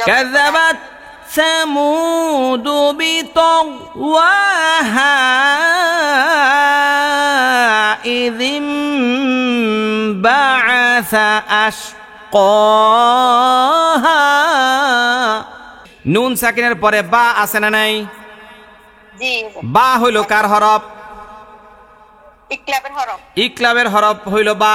কাযাবাত সামুদ বিতাগওয়াহা ইযিম বা'আসা আশকাহা। নুন সাকিনের পরে বা আছে না নাই? জি। বা হইল কার হরফ? ইকলাবের হরফ। ইকলাবের হরফ হইল বা।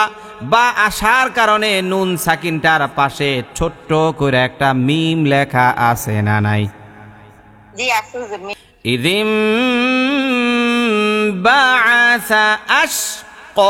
বা আসার কারণে নুন সাকিনটার পাশে ছোট্ট করে একটা মিম লেখা আছে না নাই? জি আছে হুজুর। ইযিম বা'আসা আশকাহা।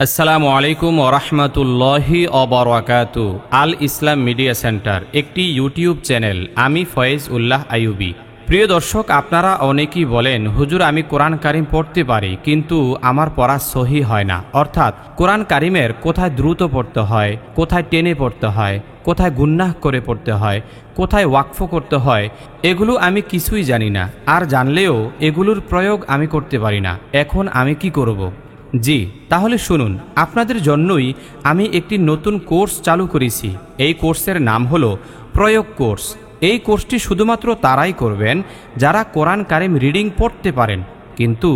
আসসালামু আলাইকুম ওয়া রাহমাতুল্লাহি ওয়া বারাকাতুহু। আল ইসলাম মিডিয়া সেন্টার একটি ইউটিউব চ্যানেল। আমি ফয়েজ উল্লাহ আইয়ুবী। প্রিয় দর্শক, আপনারা অনেকেই বলেন, হুজুর আমি কোরআন কারিম পড়তে পারি কিন্তু আমার পড়া সহি হয় না। অর্থাৎ কোরআন কারিমের কোথায় দ্রুত পড়তে হয়, কোথায় টেনে পড়তে হয়, কোথায় গুন্নাহ করে পড়তে হয়, কোথায় ওয়াকফ করতে হয়, এগুলো আমি কিছুই জানি না। আর জানলেও এগুলোর প্রয়োগ আমি করতে পারি না। এখন আমি কি করব? জি, তাহলে শুনুন, আপনাদের জন্যই আমি একটি নতুন কোর্স চালু করেছি। এই কোর্সের নাম হলো প্রয়োগ কোর্স। এই কোর্সটি শুধুমাত্র তারাই করবেন যারা কোরআন কারিম রিডিং পড়তে পারেন কিন্তু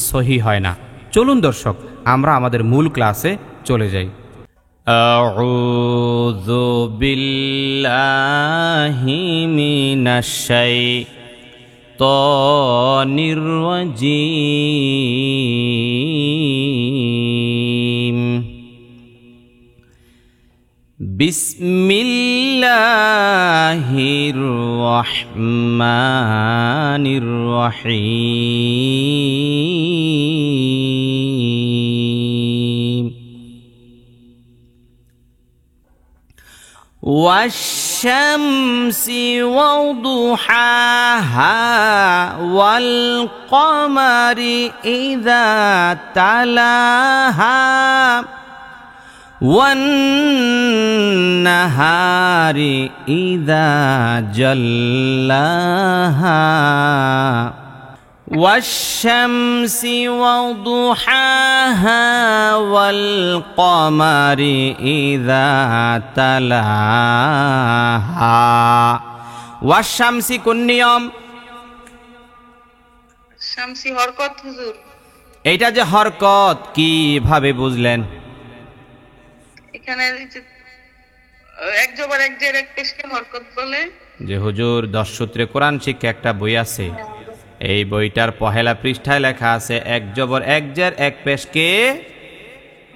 সহি হয় না। চলুন দর্শক, আমরা আমাদের মূল ক্লাসে চলে যাই। আউযু বিল্লাহি মিনাশ শাইতানির রাজীম। বিসমিল্লাহির রহমানির রহিম। ওয়াশ-শামসি ওয়াদুহাহা ওয়াল কমারি ইযা তালাহা والنهار إذا جلاها والشمس وضحاها والقمر إذا تلاها। والشمس কোন নিয়ম? শামসি হরকত হুজুর। এইটা যে হরকত কিভাবে বুঝলেন? এখানে এক জবর এক জের এক পেশকে হরকত বলে। যে হুজুর 10 সূত্রে কোরআন শিক্ষা একটা বই আছে, এই বইটার পহেলা পৃষ্ঠায় লেখা আছে এক জবর এক জের এক পেশকে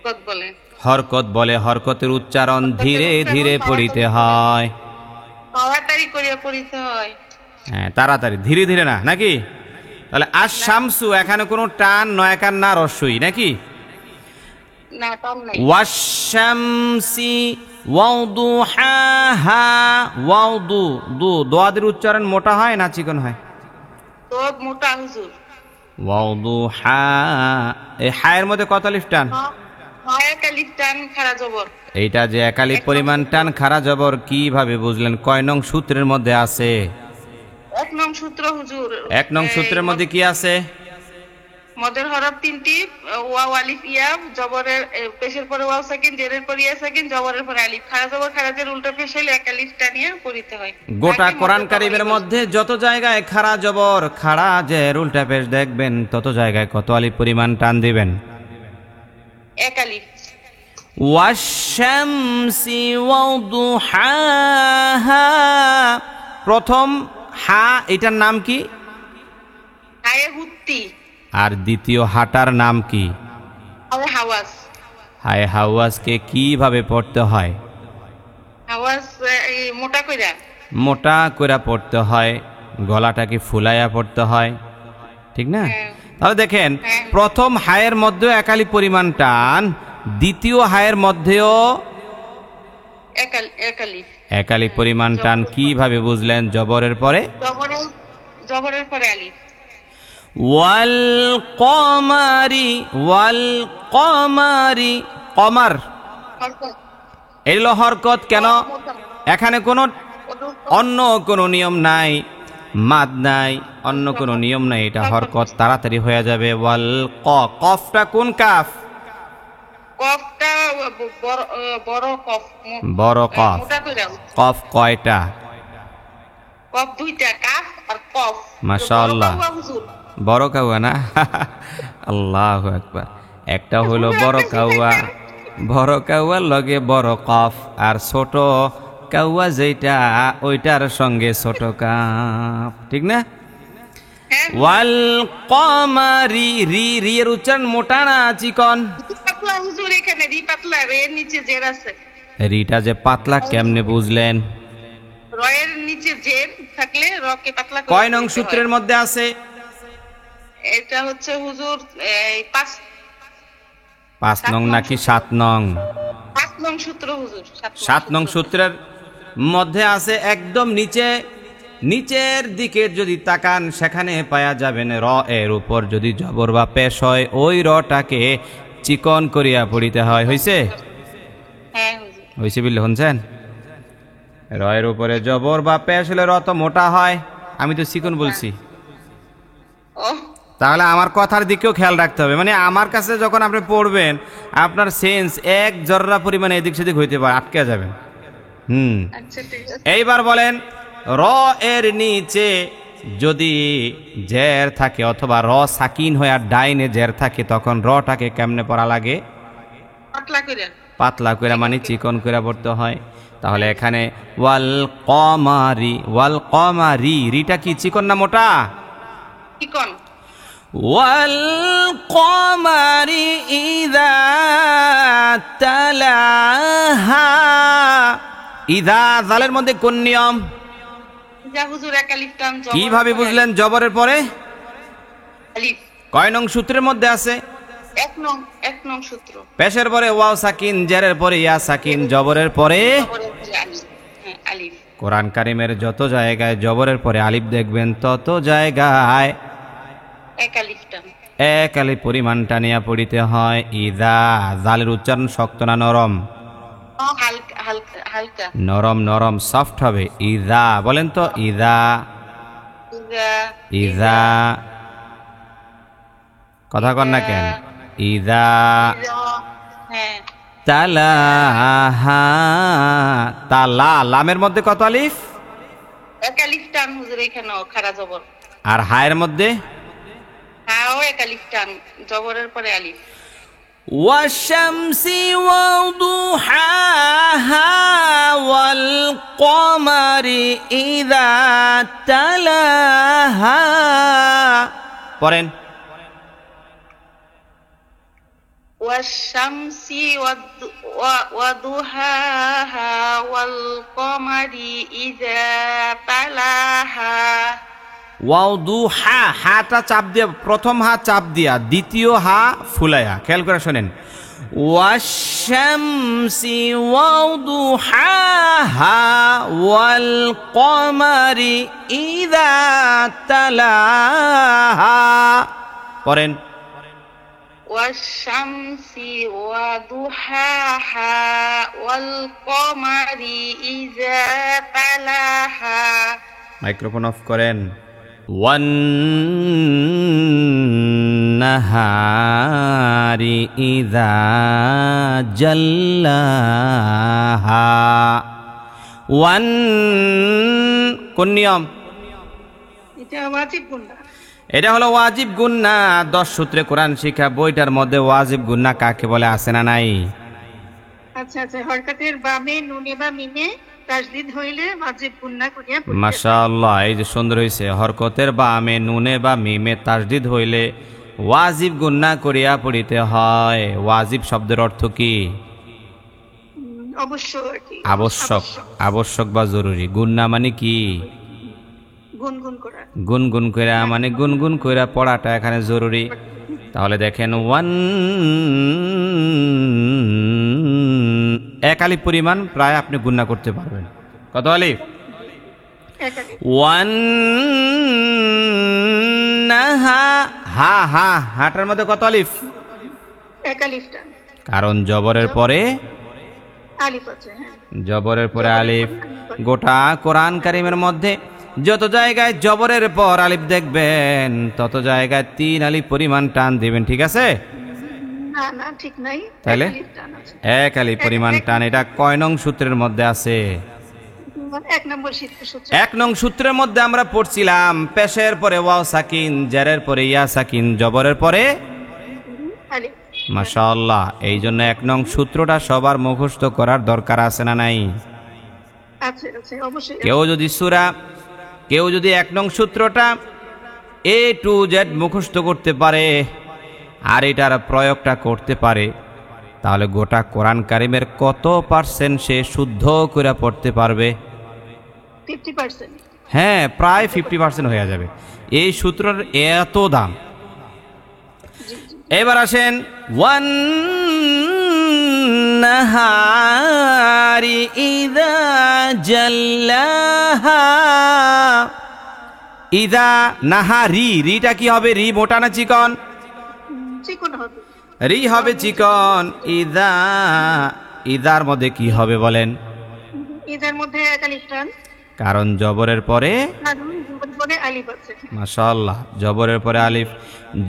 হরকত বলে। হরকত বলে। হরকতের উচ্চারণ ধীরে ধীরে পড়িতে হয়, তাড়াতাড়ি করিয়া পড়িতে হয়। হ্যাঁ, তাড়াতাড়ি, ধীরে ধীরে না, নাকি? তাহলে আশ-শামসু এখানে কোনো টান নয়কার না রস্যই নাকি? না, টান নাই। ওয়াশ-শামসি ওয়াদুহাহা। ওয়াদু দু দোয়াদের উচ্চারণ মোটা হয় না চিকন হয়? তো মোটা হুজুর। ওয়াদুহা, এই হায়ের মধ্যে কত আলিফ টান? হ্যাঁ, এক আলিফ টান খাড়া জবর। এইটা যে এক আলিফ পরিমাণ টান খাড়া জবর কিভাবে বুঝলেন? কয় নং সূত্রের মধ্যে আছে? 1 নং সূত্র হুজুর। 1 নং সূত্রের মধ্যে কি আছে? মদের হরফ 3টি, ওয়াও আলিফ ইয়া, জবরের পেশের পরে ওয়াও সাকিন, জেরের পরে ইয়া সাকিন, জবরের পরে আলিফ, খাড়া জবর খাড়া জের উল্টা পেশ হইলে এক আলিফ টানিয়ে পড়িতে হয়। গোটা কোরআন কারিমের মধ্যে যত জায়গায় খাড়া জবর খাড়া জের উল্টা পেশ দেখবেন তত জায়গায় কত আলিফ পরিমাণ টান দিবেন? এক আলিফ। ওয়াশ-শামসি ওয়াদুহাহা, প্রথম হা, এটার নাম কি? হায়ে হুত্তি। আর দ্বিতীয় হাটার নাম কি? হায়ে হাওয়াজ। হায় হাওয়াজকে কিভাবে পড়তে হয়? হাওয়াজ মোটা কইরা। মোটা করে পড়তে হয়, গলাটাকে ফুলাইয়া পড়তে হয়, ঠিক না? তাহলে দেখেন, প্রথম হায়ের মধ্যেও এক আলিফ পরিমাণ টান, দ্বিতীয় হায়ের মধ্যেও এক আলিফ পরিমাণ টান। কিভাবে বুঝলেন? জবরের পরে জবরের পরে আলিফ। ওয়াল কমারি, ওয়াল কমারি, কমার এলো হরকত কেন? এখানে কোনো অন্য কোনো নিয়ম নাই, মাদ নাই, অন্য কোনো নিয়ম নাই, এটা হরকত তাড়াতাড়ি হয়ে যাবে। ওয়াল কফটা কোন কাফ? কফটা বড় কফ বড় কফ। মোটা কইরা কফ কয়টা? কফ দুইটা, কাফ আর কফ। মাশাআল্লাহ। বড় কাউয়া হুজুর। বড় কাউয়া না? আল্লাহু আকবার। একটা হলো বড় কাউয়া, বড় কাউয়ার লগে বড় কফ, আর ছোট কাউয়া যেটা ওইটার সঙ্গে ছোট কাফ, ঠিক না? হ্যাঁ, ওয়াল কমারি, রি, রি এর উচ্চারণ মোটা না চিকন? পাতলা হুজুর, এখানে রি পাতলা, এর নিচে জের আছে। রিটা যে পাতলা কেমনে বুঝলেন? রয়ের নিচে জের থাকলে রকে পাতলা করে কয় নং দিতে সূত্রের হয়। মধ্যে আছে? এটা হচ্ছে হুজুর এই 5 5 নং নং নাকি সূত্র। 7 নং? 5 নং সূত্র হুজুর, 7 নং সূত্রের মধ্যে আছে একদম নিচে, নিচের দিকে যদি তাকান সেখানে পাওয়া যাবেন র এর উপর যদি জবর বা পেশ হয় ওই রটাকে চিকন করিয়া পড়িতে হয়। হইছে? হ্যাঁ হুজুর। হইছে বিল্লে শুনছেন? র এর উপরে জবর বা পেশ হলে র তো মোটা হয়, আমি তো চিকন বলছি। ও তাহলে আমার কথার দিকেও খেয়াল রাখতে হবে, মানে আমার কাছে যখন আপনি পড়বেন আপনার সেন্স এক জর্রা পরিমাণে এদিক সেদিক হইতে পারে, আটকে যাবেন। আচ্ছা ঠিক আছে। এইবার বলেন, র এর নিচে যদি জের থাকে অথবা র সাকিন হয়ে আর ডাইনে জের থাকে তখন রটাকে কেমনে পড়া লাগে? পাতলা করে। পাতলা করে, মানে চিকন করে পড়তে হয়। তাহলে এখানে ওয়াল কমারি, ওয়াল কমারি, রিটা কি চিকন না মোটা? চিকন। ওয়াল কমারি ইযা তালাহা, ইযা জালের মধ্যে কোন নিয়ম? যা হুজুর এক আলিফ টান জবর। কিভাবে বুঝলেন জবরের পরে? আলিফ। কয় নং সূত্রের মধ্যে আছে? 1 নং সূত্র। পেশের পরে ওয়াও সাকিন, জেরের পরে ইয়া সাকিন, জবরের পরে জবরের পরে আলিফ। হ্যাঁ আলিফ। কোরআন কারিমের যত জায়গায় জবরের পরে আলিফ দেখবেন তত জায়গায় এক আলিফ টান। এক আলিফ পরিমাণ টানিয়া পড়িতে হয়। ইদা, জালের উচ্চারণ শক্ত না নরম? হালকা হালকা হালকা। নরম, নরম, সফট হবে। ইদা বলেন তো, ইদা, ইজা। ইদা, কথা কন না কেন? ইদা ইজা। হ্যাঁ। তালাহা, তালা, লামের মধ্যে কত আলিফ? এক আলিফ টান হুজুর, এখানেও খাড়া জবর। আর হায়ের মধ্যে? হ্যাঁ ও এক আলিফ টান, জবরের পরে আলিফ। ওয়াশ-শামসি ওয়া-দুহাহা ওয়াল-কমারি ইযা তালাহা। পড়েন। ওয়াশ-শামসি ওয়া-দুহাহা ওয়াল-কমারি ইযা তালাহা। ওয়াও দু হা, হাটা চাপ দিয়া, প্রথম হা চাপ দিয়া, দ্বিতীয় হা ফুলাইয়া, খেয়াল করে শোনেন। ওয়াশ-শামসি ওয়া-দুহাহা ওয়াল-কমারি ইযা তালাহা। পড়েন। ওয়াশ-শামসি ওয়া-দুহাহা ওয়াল-কমারি ইযা তালাহা। মাইক্রোফোন অফ করেন। ওয়ান-নাহারি ইযা জাল্লাহা। ওয়ান, কোন নিয়ম? এটা ওয়াজিব গুণা। এটা হলো ওয়াজিব গুন্না। 10 সূত্রে কোরআন শিক্ষা বইটার মধ্যে ওয়াজিব গুন্না কাকে বলে আছে না নাই? আচ্ছা আচ্ছা, হরকতের বামে নুনে বা মিমে তাসদীদ হইলে ওয়াজিব গুণা করিয়া পড়তে হয়। মাশাআল্লাহ, এই যে সুন্দর হইছে। হরকতের বামে নুনে বা মিমে তাসদীদ হইলে ওয়াজিব গুন্না করিয়া পড়িতে হয়। ওয়াজিব শব্দের অর্থ কি? অবশ্যই আর কি। আবশ্যক, আবশ্যক বা জরুরি। গুন্না মানে কি? গুনগুন করা। গুনগুন কইরা, মানে গুনগুন কইরা পড়াটা এখানে জরুরি। তাহলে দেখেন, ওয়ান, এক আলিফ পরিমাণ প্রায় আপনি গুন্না করতে পারবেন। কত আলিফ? এক আলিফ। ওয়ান, হা, হা, হা, হাটার মধ্যে কত আলিফ? এক আলিফ টান। কারণ জবরের পরে, আলিফ আছে। হ্যাঁ জবরের পরে আলিফ। গোটা কোরআন কারিমের মধ্যে যত জায়গায় জবরের পর আলিফ দেখবেন তত জায়গায় 3 আলিফ পরিমাণ টান দিবেন, ঠিক আছে? না না ঠিক নাই, তাহলে এক আলিফ পরিমাণ টান। এটা কয় নং সূত্রের মধ্যে আছে? 1 নম্বর সূত্র। 1 নং সূত্রের মধ্যে আমরা পড়ছিলাম পেশের পরে ওয়াও সাকিন, জেরের পরে ইয়া সাকিন, জবরের পরে আলিফ। মাশাআল্লাহ। এই জন্য 1 নং সূত্রটা সবার মুখস্থ করার দরকার আছে না নাই? আছে আছে অবশ্যই। কেউ যদি 1 নং সূত্রটা A to Z মুখস্থ করতে পারে আর এটার প্রয়োগটা করতে পারে, তাহলে গোটা কোরআন কারিমের কত % সে শুদ্ধ করে পড়তে পারবে? 50%। হ্যাঁ, প্রায় 50% হয়ে যাবে। এই সূত্রের এত দাম। এবার আসেন, ওয়ান নাহারি ইযা জাল্লাহা। ইযা নাহারি, রিটা কি হবে? রি মোটা না চিকন? চিকন হবে। রি হবে চিকন। ইদার মধ্যে কি হবে বলেন? ইদার মধ্যে এক আলিফ টান, কারণ জবরের পরে আলিফ আছে। মাশাআল্লাহ, জবরের পরে আলিফ।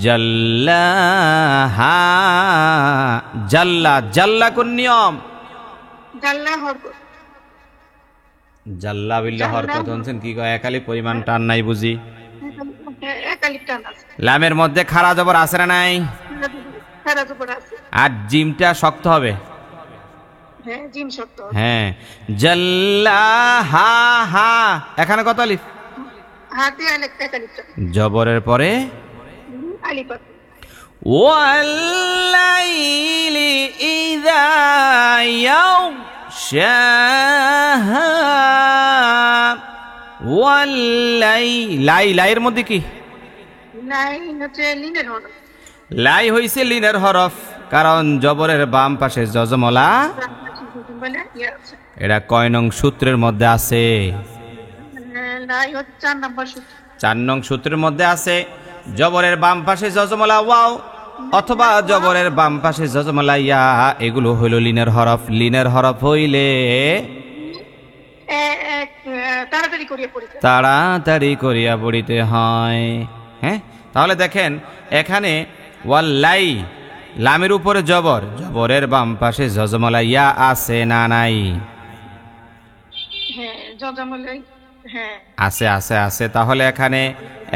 জাল্লাহা, জাল্লা কোন নিয়ম? জাল্লা হরকত। জাল্লা বিল্লাহ হরকত হচ্ছেন কি কয়? এক আলিফ পরিমাণ টান নাই বুঝি? এক আলিফ টান আছে। লামের মধ্যে খাড়া জবর আছে না নাই? খাড়া জবর আছে। আর জিমটা শক্ত হবে। হ্যাঁ, জিম শক্ত হবে। হ্যাঁ, জাল্লাহা। হা এখানে কত আলিফ? হাতে এক আলিফ টান, জবরের পরে আলিফ আছে। ওয়াল্লাইলি ইযা ইয়াগশাহা। লাইয়ের মধ্যে কি? লাই হচ্ছে লিনের হরফ। লাই হইছে লিনের হরফ, কারণ জবরের বাম পাশে যজমলা। এটা কয় নং সূত্রের মধ্যে আছে? লাই হচ্ছে 4 নম্বর সূত্র। 4 নং সূত্রের মধ্যে আছে। জবরের বাম পাশে যজমলা ওয়াও অথবা জবরের বাম পাশে যজমলা ইয়া, এগুলো হইল লিনের হরফ। লিনের হরফ হইলে তাড়াতাড়ি করিয়া পড়িতে হয়। হ্যাঁ, তাহলে দেখেন এখানে ওয়াল্লাই, লামের উপরে জবর, জবরের বাম পাশে যজমলা ইয়া আছে না নাই? আছে আছে আছে। তাহলে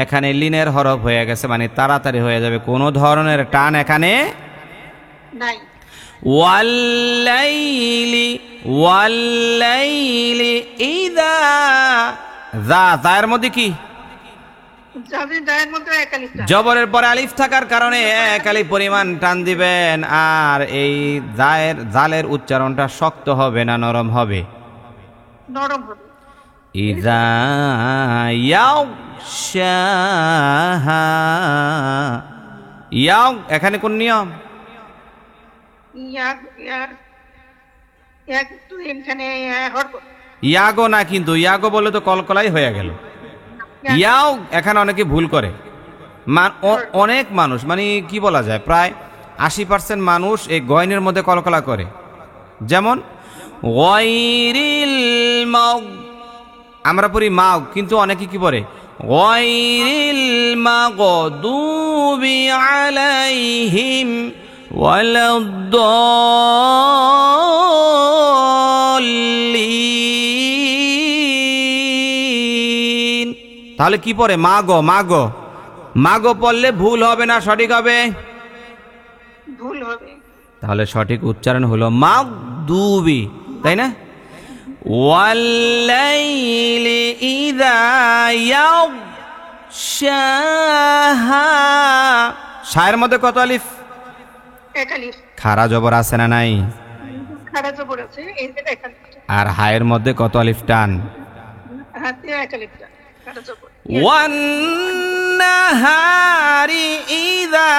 এখানে লিনের হরফ হয়ে গেছে, মানে তাড়াতাড়ি হয়ে যাবে, কোনো ধরনের টান এখানে নাই। ওয়াল্লাইলি ইযা, যায়ের মধ্যে কি? জবরের পরে আলিফ থাকার কারণে এক আলিফ পরিমাণ টান দিবেন। আর এই জালের উচ্চারণটা শক্ত হবে না নরম হবে? নরম হবে। ইযা ইয়াগশাহা। এখানে কোন নিয়ম? ইয়াগো না, কিন্তু ইয়াগো বলে তো কলকলাই হয়ে গেল। ইয়াও এখানে অনেকে ভুল করে। অনেক মানুষ, মানে কি বলা যায়, প্রায় 80% মানুষ এই গয়নের মধ্যে কলকলা করে। যেমন গয়রিল মাগ, আমরা পড়ি মাগ, কিন্তু অনেকে কি পড়ে গয়রিল মাগদুবি আলাইহিম ওয়ালাদ-দাল্লিন। তাহলে কি পড়ে? মাগো। মাগো পড়লে ভুল হবে না সঠিক হবে? ভুল হবে। তাহলে সঠিক উচ্চারণ হলো মাগদুবি, তাই না? ওয়াল্লাইলি ইযা ইয়াগশাহা। শায়ের মধ্যে কত আলিফ? এক আলিফ। খাড়া জবর আছে না নাই? খাড়া জবর আছে, এই যে এক আলিফ। আর হায়ের মধ্যে কত আলিফ টান? হাতে এক আলিফ টান, খাড়া জবর। ওয়ান নাহারি ইযা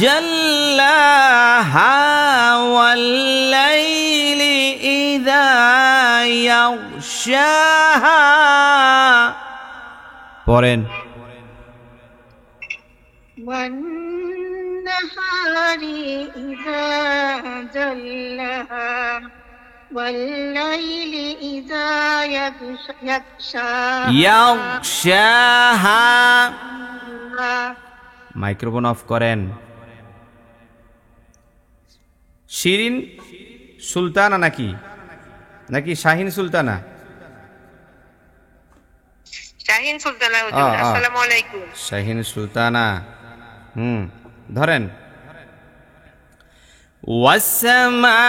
জাল্লাহা ওয়াল্লাইলি ইযা ইয়াগশাহা। পড়েন। ওয়ান-নাহারি ইযা জাল্লাহা ওয়াল-লাইলি ইযা ইয়াগশাহা। মাইক্রোফোন অফ করেন। শিরিন সুলতানা নাকি নাকি শাহিন সুলতানা? শাহিন সুলতানা হুজুর। আসসালামু আলাইকুম। শাহিন সুলতানা। ধরেন ওয়াসসামাই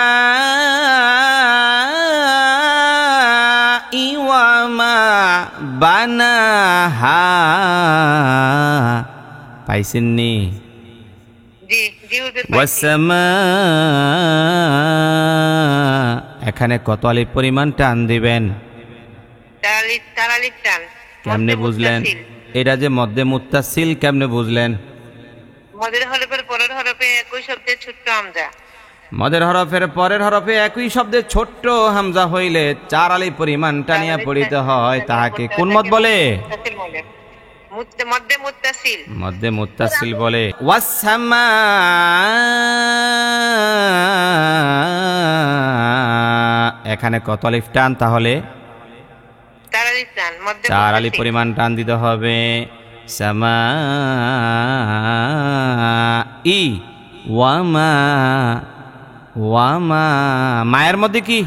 ওয়া মা বানাহা, পাইছেননি? জি জি হুজুর। ওয়াসসামা, এখানে কত আলিফ পরিমাণ টান দিবেন? তারালির টান। কেমনে বুঝলেন? এটা যে মধ্যে মুত্তাসিল, কেমনে বুঝলেন? মদের হরফের পরের হরফে একই শব্দের ছোট্ট হামজা। মদের হরফের পরের হরফে একই শব্দের ছোট্ট হামজা হইলে 4 আলিফ পরিমাণ টানিয়া পড়িতে হয়। তাহাকে কোন মদ বলে? মধ্যে মুত্তাসিল। মধ্যে মুত্তাসিল বলে। ওয়াসসামা, এখানে কত আলিফ টান? তাহলে তারালির টান। মধ্যে 4 আলিফ পরিমাণ টান দিতে হবে। সামা ই ওয়ামা, ওয়ামা, মায়ের মধ্যে কি?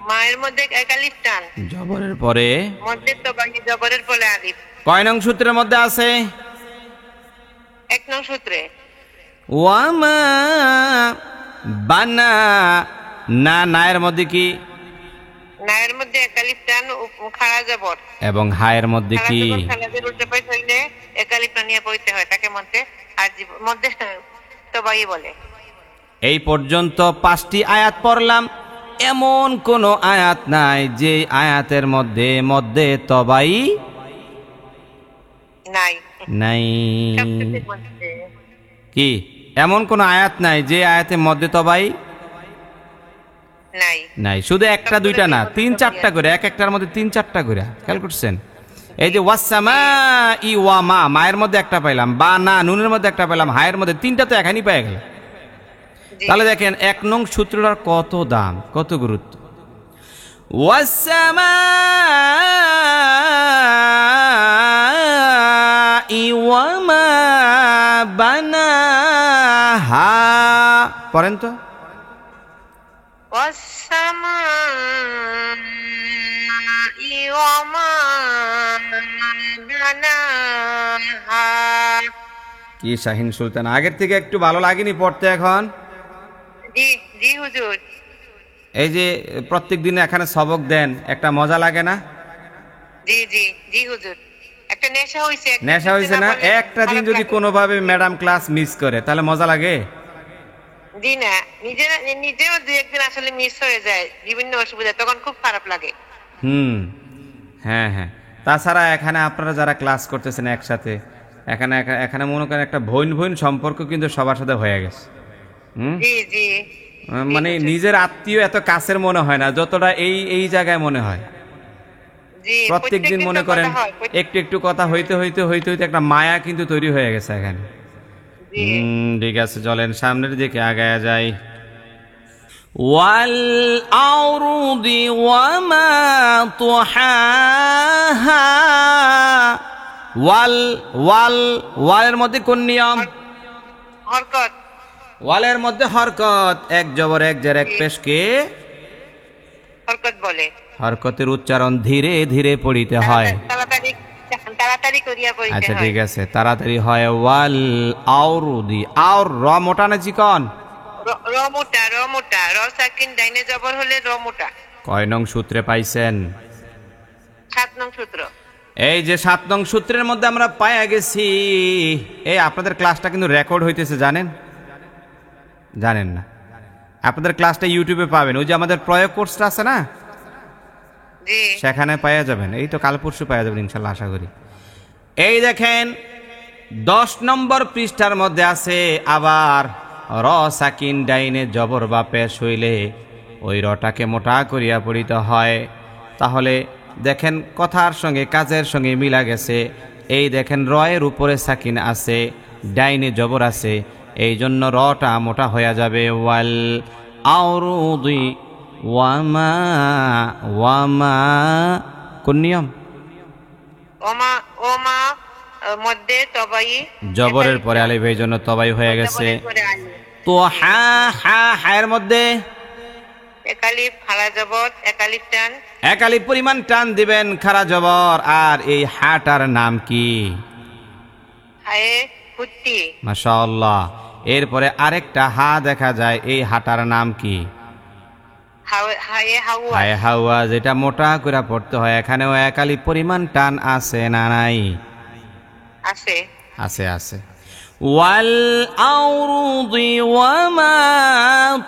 মায়ের মধ্যে এক আলিফ টান। জবরের পরে মধ্যে তো বাকি জবরের পরে আলিফ। কয় নং সূত্রের মধ্যে আছে? 1 নং সূত্রে। ওয়ামা বানা, না নায়ের মধ্যে কি? নায়ের মধ্যে এক আলিফ টান খাড়া জবর। এবং হায়ের মধ্যে কি? খালাদের উল্টো পাশ হইলে এক আলিফ টান নিয়ে পড়তে হয়, তাকে মধ্যে মধ্যে তবাই বলে। এই পর্যন্ত 5টি আয়াত পড়লাম। এমন কোন আয়াত নাই যে আয়াতের মধ্যে মধ্যে তবাই নাই। নাই কি? এমন কোন আয়াত নাই যে আয়াতের মধ্যে তবাই নাই। নাই। শুধু একটা দুইটা না, 3-4টা করে, এক একটার মধ্যে 3-4টা করে। খেয়াল করছেন? এই যে ওয়াসসামাই ওয়া মা, মায়ের মধ্যে একটা পাইলাম, বা না নুনের মধ্যে একটা পাইলাম, হায়ের মধ্যে 3টা তো এখানেই পেয়ে গেল। তাহলে দেখেন 1 নং সূত্রটার কত দাম, কত গুরুত্ব। ওয়াসসামাই ওয়া মা বানাহা, পড়েন তো। ওয়াসসামাই ওয়া মা বানাহা। কি শাহিন সুলতান, আগের থেকে একটু ভালো লাগেনি পড়তে এখন? জি জি হুজুর। এই যে প্রত্যেক দিন এখানে সবক দেন, একটা মজা লাগে না? জি জি জি হুজুর। একটা নেশা হইছে। নেশা হয়েছে না? একটা দিন যদি কোনোভাবে ম্যাডাম ক্লাস মিস করে তাহলে মজা লাগে? জি না, নিজেও 2-1 দিন আসলে মিস হয়ে যায় বিভিন্ন অসুবিধা, তখন খুব খারাপ লাগে। হ্যাঁ হ্যাঁ। তাছাড়া এখানে আপনারা যারা ক্লাস করতেছেন একসাথে, এখানে এখানে মনে করেন একটা ভৈন সম্পর্ক কিন্তু সবার সাথে হয়ে গেছে। জি জি। মানে নিজের আত্মীয় এত কাছের মনে হয় না যতটা এই জায়গায় মনে হয়। প্রত্যেক দিন মনে করেন একটু একটু কথা হইতে হইতে একটা মায়া কিন্তু তৈরি হয়ে গেছে এখানে। ঠিক আছে, চলেন সামনের দিকে আগায়া যাই। ওয়াল আরদি ওয়া মা তুহাহা, ওয়াল ওয়াল, ওয়ালের মধ্যে কোন নিয়ম? হরকত। ওয়ালের মধ্যে হরকত, এক জবর এক জের এক পেশকে হরকত বলে। হরকতের উচ্চারণ ধীরে ধীরে পড়িতে হয়। তাড়াতাড়ি করিয়া পড়িতে হয়। আচ্ছা ঠিক আছে, তাড়াতাড়ি হয়। ওয়াল আউরুদি, আউর র মোটা না চিকন? র মোটা, র সাকিন ডাইনে জবর হলে র মোটা। কয় নং সূত্রে পাইছেন? 7 নং সূত্র। এই যে 7 নং সূত্রের মধ্যে আমরা পাইয়া গেছি। এই আপনাদের ক্লাসটা কিন্তু রেকর্ড হইতেছে, জানেন? জানেন না? আপনাদের ক্লাসটা ইউটিউবে পাবেন, ওই যে আমাদের প্রয়োগ কোর্সটা আছে না, সেখানে পাওয়া যাবেন। এই তো কাল পরশু পাওয়া যাবেন ইনশাল্লাহ, আশা করি। এই দেখেন 10 নম্বর পৃষ্ঠার মধ্যে আছে আবার র সাকিন ডাইনে জবর বা পেশ হইলে ওই রটাকে মোটা করিয়া পড়িতে হয়। তাহলে দেখেন কথার সঙ্গে কাজের সঙ্গে মিলা গেছে। এই দেখেন রয়ের উপরে সাকিন আছে, ডাইনে জবর আছে, এই জন্য রটা মোটা হয়ে যাবে। ওয়াল আউরুদি ওয়ামা, ওয়ামা কোন নিয়ম? ওমা, ওমা মধ্যে তবাই, জবরের পরে আলিফ, এই জন্য তবাই হয়ে গেছে। তো হা হা হায়ের মধ্যে এক আলিফ খাড়া জবর এক আলিফ টান এক আলিফ পরিমাণ টান দিবেন খাড়া জবর। আর এই হাটার নাম কি? হায়ে ফুটি মাশাআল্লাহ। এরপরে আরেকটা হা দেখা যায়, এই হাটার নাম কি? হায়ে হাওয়া হায় হাওয়া, যেটা মোটা করে পড়তে হয়। এখানেও এক আলিফ পরিমাণ টান আছে না নাই? আছে আছে আছে। ওয়াল আরদি ওয়ামা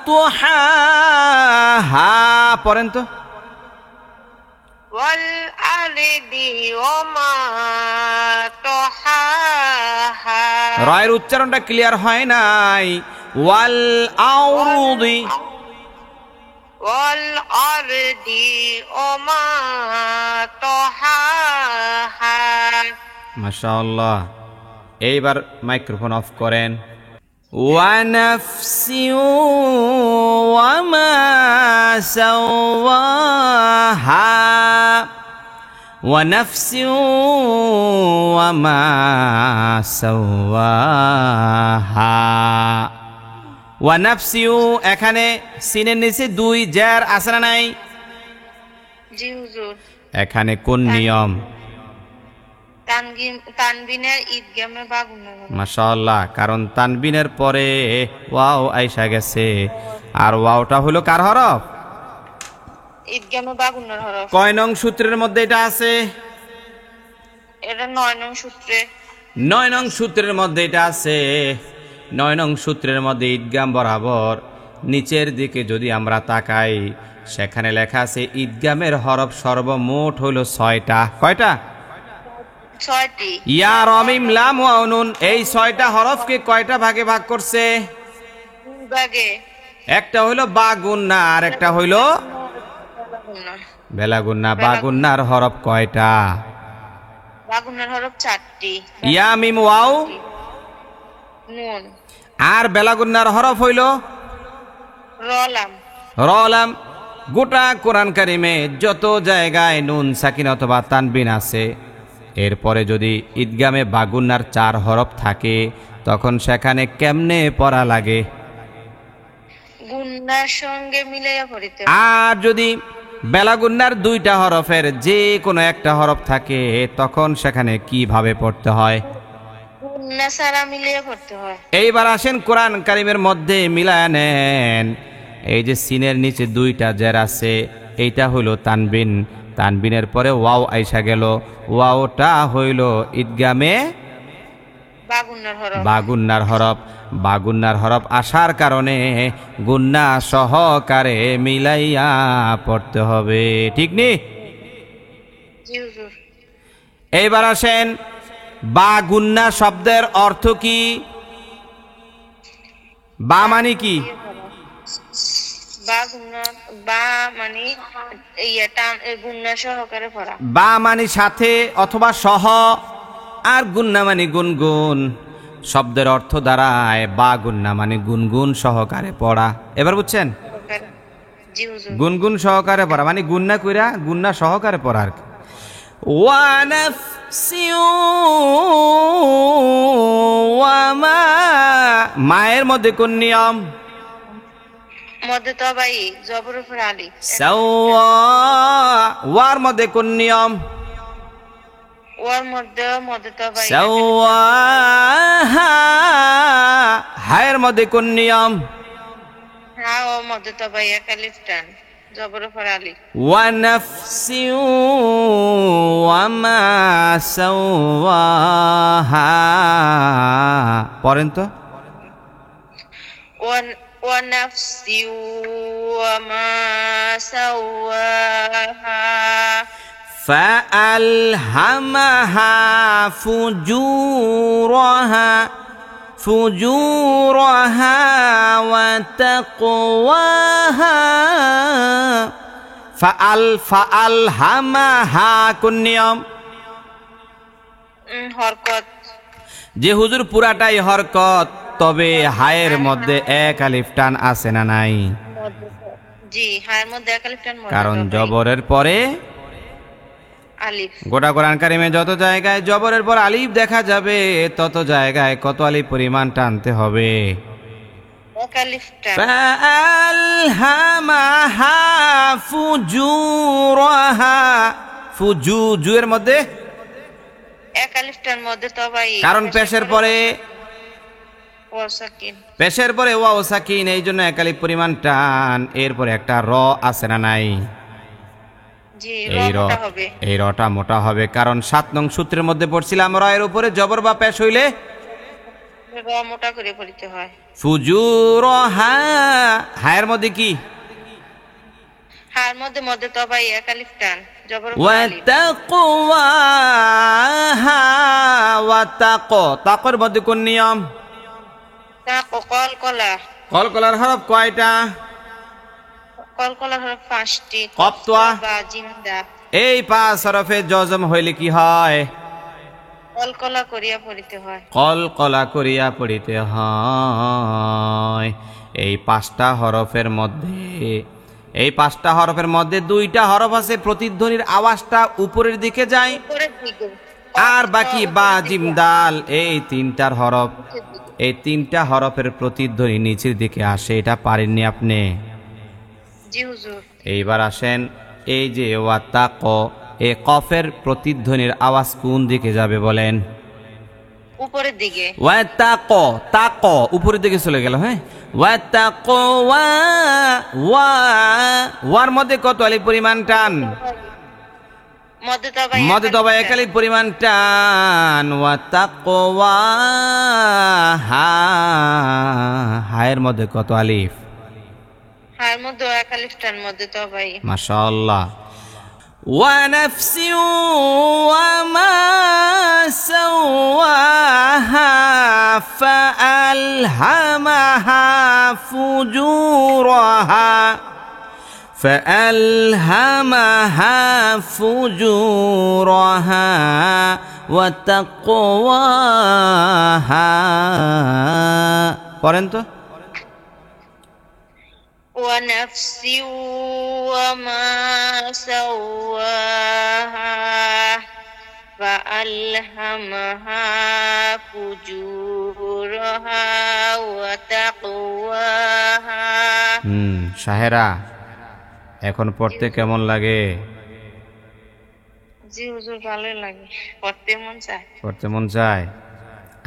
তুহাহা পড়েন তো। ওয়াল আরদি ওমা তুহাহা রয়ের উচ্চারণটা ক্লিয়ার হয় নাই। ওয়াল আরদি ওয়াল আরদি ওমা তুহাহা। মাশাআল্লাহ। এইবার মাইক্রোফোন অফ করেন। ওয়ানাফসি ওয়ামা সাওয়াহা ওয়ানাফসি ওয়ামা সাওয়াহা। ওয়ানাফসিউ, এখানে সিনের নিচে দুই জের আছে না নাই? জি হুজুর। এখানে কোন নিয়ম? তানবিনের ঈদগামে বাগুন। মাশাআল্লাহ, কারণ তানবিনের পরে ওয়াও আইসা গেছে। আর ওয়াওটা হলো কার হরফ? ঈদগামে বাগুনের হরফ। কয় নং সূত্রের মধ্যে এটা আছে? এটা 9 নং সূত্রে। 9 নং সূত্রের মধ্যে এটা আছে। 9 নং সূত্রের মধ্যে ঈদগাম বরাবর নিচের দিকে যদি আমরা তাকাই, সেখানে লেখা আছে ঈদগামের হরফ সর্বমোট হলো 6টা। কয়টা? 6টি। ইয়া রমিম লাম ওয়া নুন, এই 6টা হরফকে কয়টা ভাগে ভাগ করছে? বাগে। একটা হইলো বা গুন্না, আর একটা হইলো বেলা গুন্না। বা গুন্নার হরফ কয়টা? বাগুনের হরফ 4টি। ইয়া মিম ওয়াও নুন। আর বেলা গুন্নার হরফ হইলো রলাম। রলাম। গোটা কোরআন কারিমে যত জায়গায় নুন সাকিন অথবা তানবিন আছে, এরপরে যদি ঈদগামে বাগুন্নার 4 হরফ থাকে, তখন সেখানে কেমনে পড়া লাগে? গুন্নার সঙ্গে মিলাইয়া পড়িতে। আর যদি বেলাগুন্নার 2টা হরফের যে কোনো একটা হরফ থাকে, তখন সেখানে কিভাবে পড়তে হয়? গুন্না সারা মিলিয়ে পড়তে হয়। এইবার আসেন কোরআন কারিমের মধ্যে মিলায় নেন। এই যে সিনের নিচে 2টা জের আছে, এইটা হইল তানবিন। তানবিনের পরে ওয়াও আইসা গেল, ওয়াওটা হইল ঈদগামে বাগুন্নার হরফ। বাগুন্নার হরফ। বাগুন্নার হরফ আসার কারণে গুন্না সহকারে মিলাইয়া পড়তে হবে, ঠিক নি? জি হুজুর। এইবার আসেন, বাগুন্না শব্দের অর্থ কি? বা মানে কি? বাগুন্না বা মানে গুন্না সহকারে পড়া। বা মানে সাথে অথবা সহ, আর গুন্না মানে গুনগুন। শব্দের অর্থ দাঁড়ায় বা গুন্না মানে গুনগুন সহকারে পড়া। এবার বুঝছেন? জি হুজুর। গুনগুন সহকারে পড়া মানে গুন্না কইরা গুন্না সহকারে পড়া আর কি। মায়ের মধ্যে কোন নিয়ম? মধ্যে তবাই জবর উপর আলিফ। ওয়ার মধ্যে কোন নিয়ম? ওর মধ্যে মধ্যে তবাই। হায়ের মধ্যে কোন নিয়ম? হ্যাঁ, ও মধ্যে তবাই এক আলিফ টান জবর উপর আলিফ। ওয়ানাফসি ওয়ামা সাওয়াহা পড়েন তো। ওয়ানাফসি ওয়ামা সাওয়াহা فألهمها فجورها وتقواها। فألهمها কোন নিয়ম? হরকত। যে হুজুর পুরাটাই হরকত, তবে হায়ের মধ্যে এক আলিফ টান আছে না নাই? জি, হায়ের মধ্যে এক আলিফ টান। কারণ জবরের পরে আলিফ। গোটা কোরআন কারিমে যত জায়গায় জবরের পর আলিফ দেখা যাবে, তত জায়গায় কত আলিফ পরিমাণ টানতে হবে? এক আলিফ টান ফাআলহামাহা ফুজুরাহা জুয়ের মধ্যে এক আলিফ টান মধ্যে তবাই কারণ পেশের পরে ওয়াও সাকিন পেশের পরে ওয়াও সাকিন, এই জন্য এক আলিফ পরিমাণ টান। এরপরে একটা র আছে না নাই? জি এই র, মোটা হবে। এই রটা মোটা হবে, কারণ 7 নং সূত্রের মধ্যে পড়ছিলাম র এর উপরে জবর বা পেশ হইলে র মোটা করে পড়তে হয়। ফুজুরহা, হায়ের মধ্যে কি? হার মধ্যে মধ্যে তবাই এক আলিফ টান জবর আলিফ। ওয়াতাকওয়াহা, তাকর মধ্যে কোন নিয়ম? কলকলা, কলকলার হরফ কয়টা? কলকলার হরফ 5টি। কফ তোয়া। বা জিমদা। এই 5 হরফে জজম হইলে কি হয়? কলকলা করিয়া পড়িতে হয়। কলকলা করিয়া পড়িতে হয়। এই 5টা হরফের মধ্যে, এই 5টা হরফের মধ্যে 2টা হরফ আছে প্রতিধ্বনির আওয়াজটা উপরের দিকে যায়, উপরের দিকে। আর বাকি বা জিম দাল এই 3টার হরফ, এই 3টা হরফের প্রতিধ্বনি নিচের দিকে আসে। এটা পারেননি আপনি? জি হুজুর। এইবার আসেন, এই যে ওয়াতাক, এই কফের প্রতিধ্বনির আওয়াজ কোন দিকে যাবে বলেন? উপরের দিকে। ওয়াতাক, তাক উপরের দিকে চলে গেল। হ্যাঁ, ওয়াতাক ওয়ার মধ্যে কত আলিফ পরিমাণ টান? মধ্যে তবাই মধ্যে তবা এক আলিফ পরিমাণ টান। ওয়াতাকওয়া, হায়ের মধ্যে কত আলিফ? হার মধ্যে এক আলিফ টান মধ্যে তবাই। মাশাআল্লাহ। ونفس وما سواها فألهمها فجورها فألهمها فجورها وتقواها পড়েন তো। ونفس وما سواها فألهمها فجورها وتقواها। শাহেরা, এখন পড়তে কেমন লাগে? জি হুজুর, ভালো লাগে, পড়তে মন চায়। পড়তে মন চায়।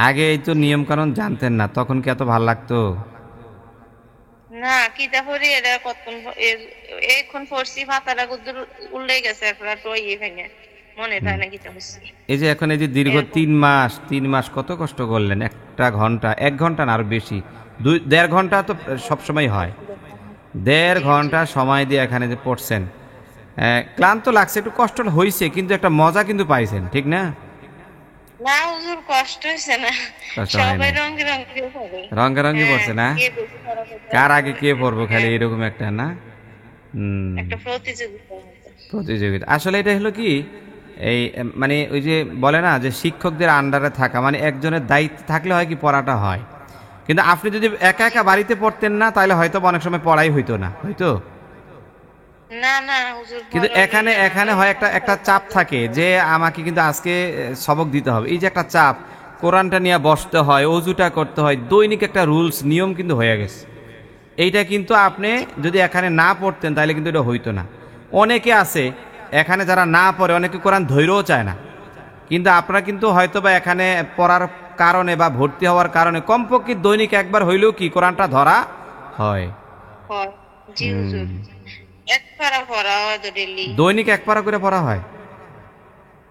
আগে এই তো নিয়ম কানুন জানতেন না, তখন কি এত ভালো লাগতো? না, কিতাবরি এটা কতক্ষণ এখন পড়ছি, পাতাটা কুদ্দুর উল্টে গেছে, এখন আর টই ভেঙে মনে থাকে না কিতাব পড়ছি। এই যে এখন এই যে দীর্ঘ 3 মাস কত কষ্ট করলেন, একটা ঘন্টা, 1 ঘন্টা না আরো বেশি, 1.5 ঘন্টা তো সবসময় হয়, 1.5 ঘন্টা সময় দিয়ে এখানে যে পড়ছেন, ক্লান্ত লাগছে, একটু কষ্ট হয়েছে, কিন্তু একটা মজা কিন্তু পাইছেন, ঠিক না? না হুজুর, কষ্ট হয়েছে না, সবাই রঙে রঙে পড়ে, রঙে রঙে পড়ছে না? কার আগে কে পড়বো, খালি এরকম একটা না, একটা প্রতিযোগিতা। প্রতিযোগিতা। আসলে এটা হলো কি, এই মানে ওই যে বলে না যে শিক্ষকদের আন্ডারে থাকা, মানে একজনের দায়িত্ব থাকলে হয় কি পড়াটা হয়, কিন্তু আপনি যদি একা একা বাড়িতে পড়তেন না, তাহলে হয়তো অনেক সময় পড়াই হইতো না, হয়তো। না না হুজুর, কিন্তু এখানে হয় একটা চাপ থাকে যে আমাকে কিন্তু আজকে সবক দিতে হবে, এই যে একটা চাপ, কোরআনটা নিয়ে বসতে হয়, অজুটা করতে হয়, দৈনিক একটা রুলস নিয়ম কিন্তু হয়ে গেছে। এইটা কিন্তু আপনি যদি এখানে না পড়তেন তাহলে কিন্তু এটা হইতো না। অনেকে আছে এখানে যারা না পড়ে, অনেকে কোরআন ধৈর্যও চায় না, কিন্তু আপনারা কিন্তু হয়তো বা এখানে পড়ার কারণে বা ভর্তি হওয়ার কারণে কমপক্ষে দৈনিক একবার হইলেও কি কোরআনটা ধরা হয়। জি হুজুর, এক পারা পড়া হয় তো ডেইলি, দৈনিক 1 পারা করে পড়া হয়।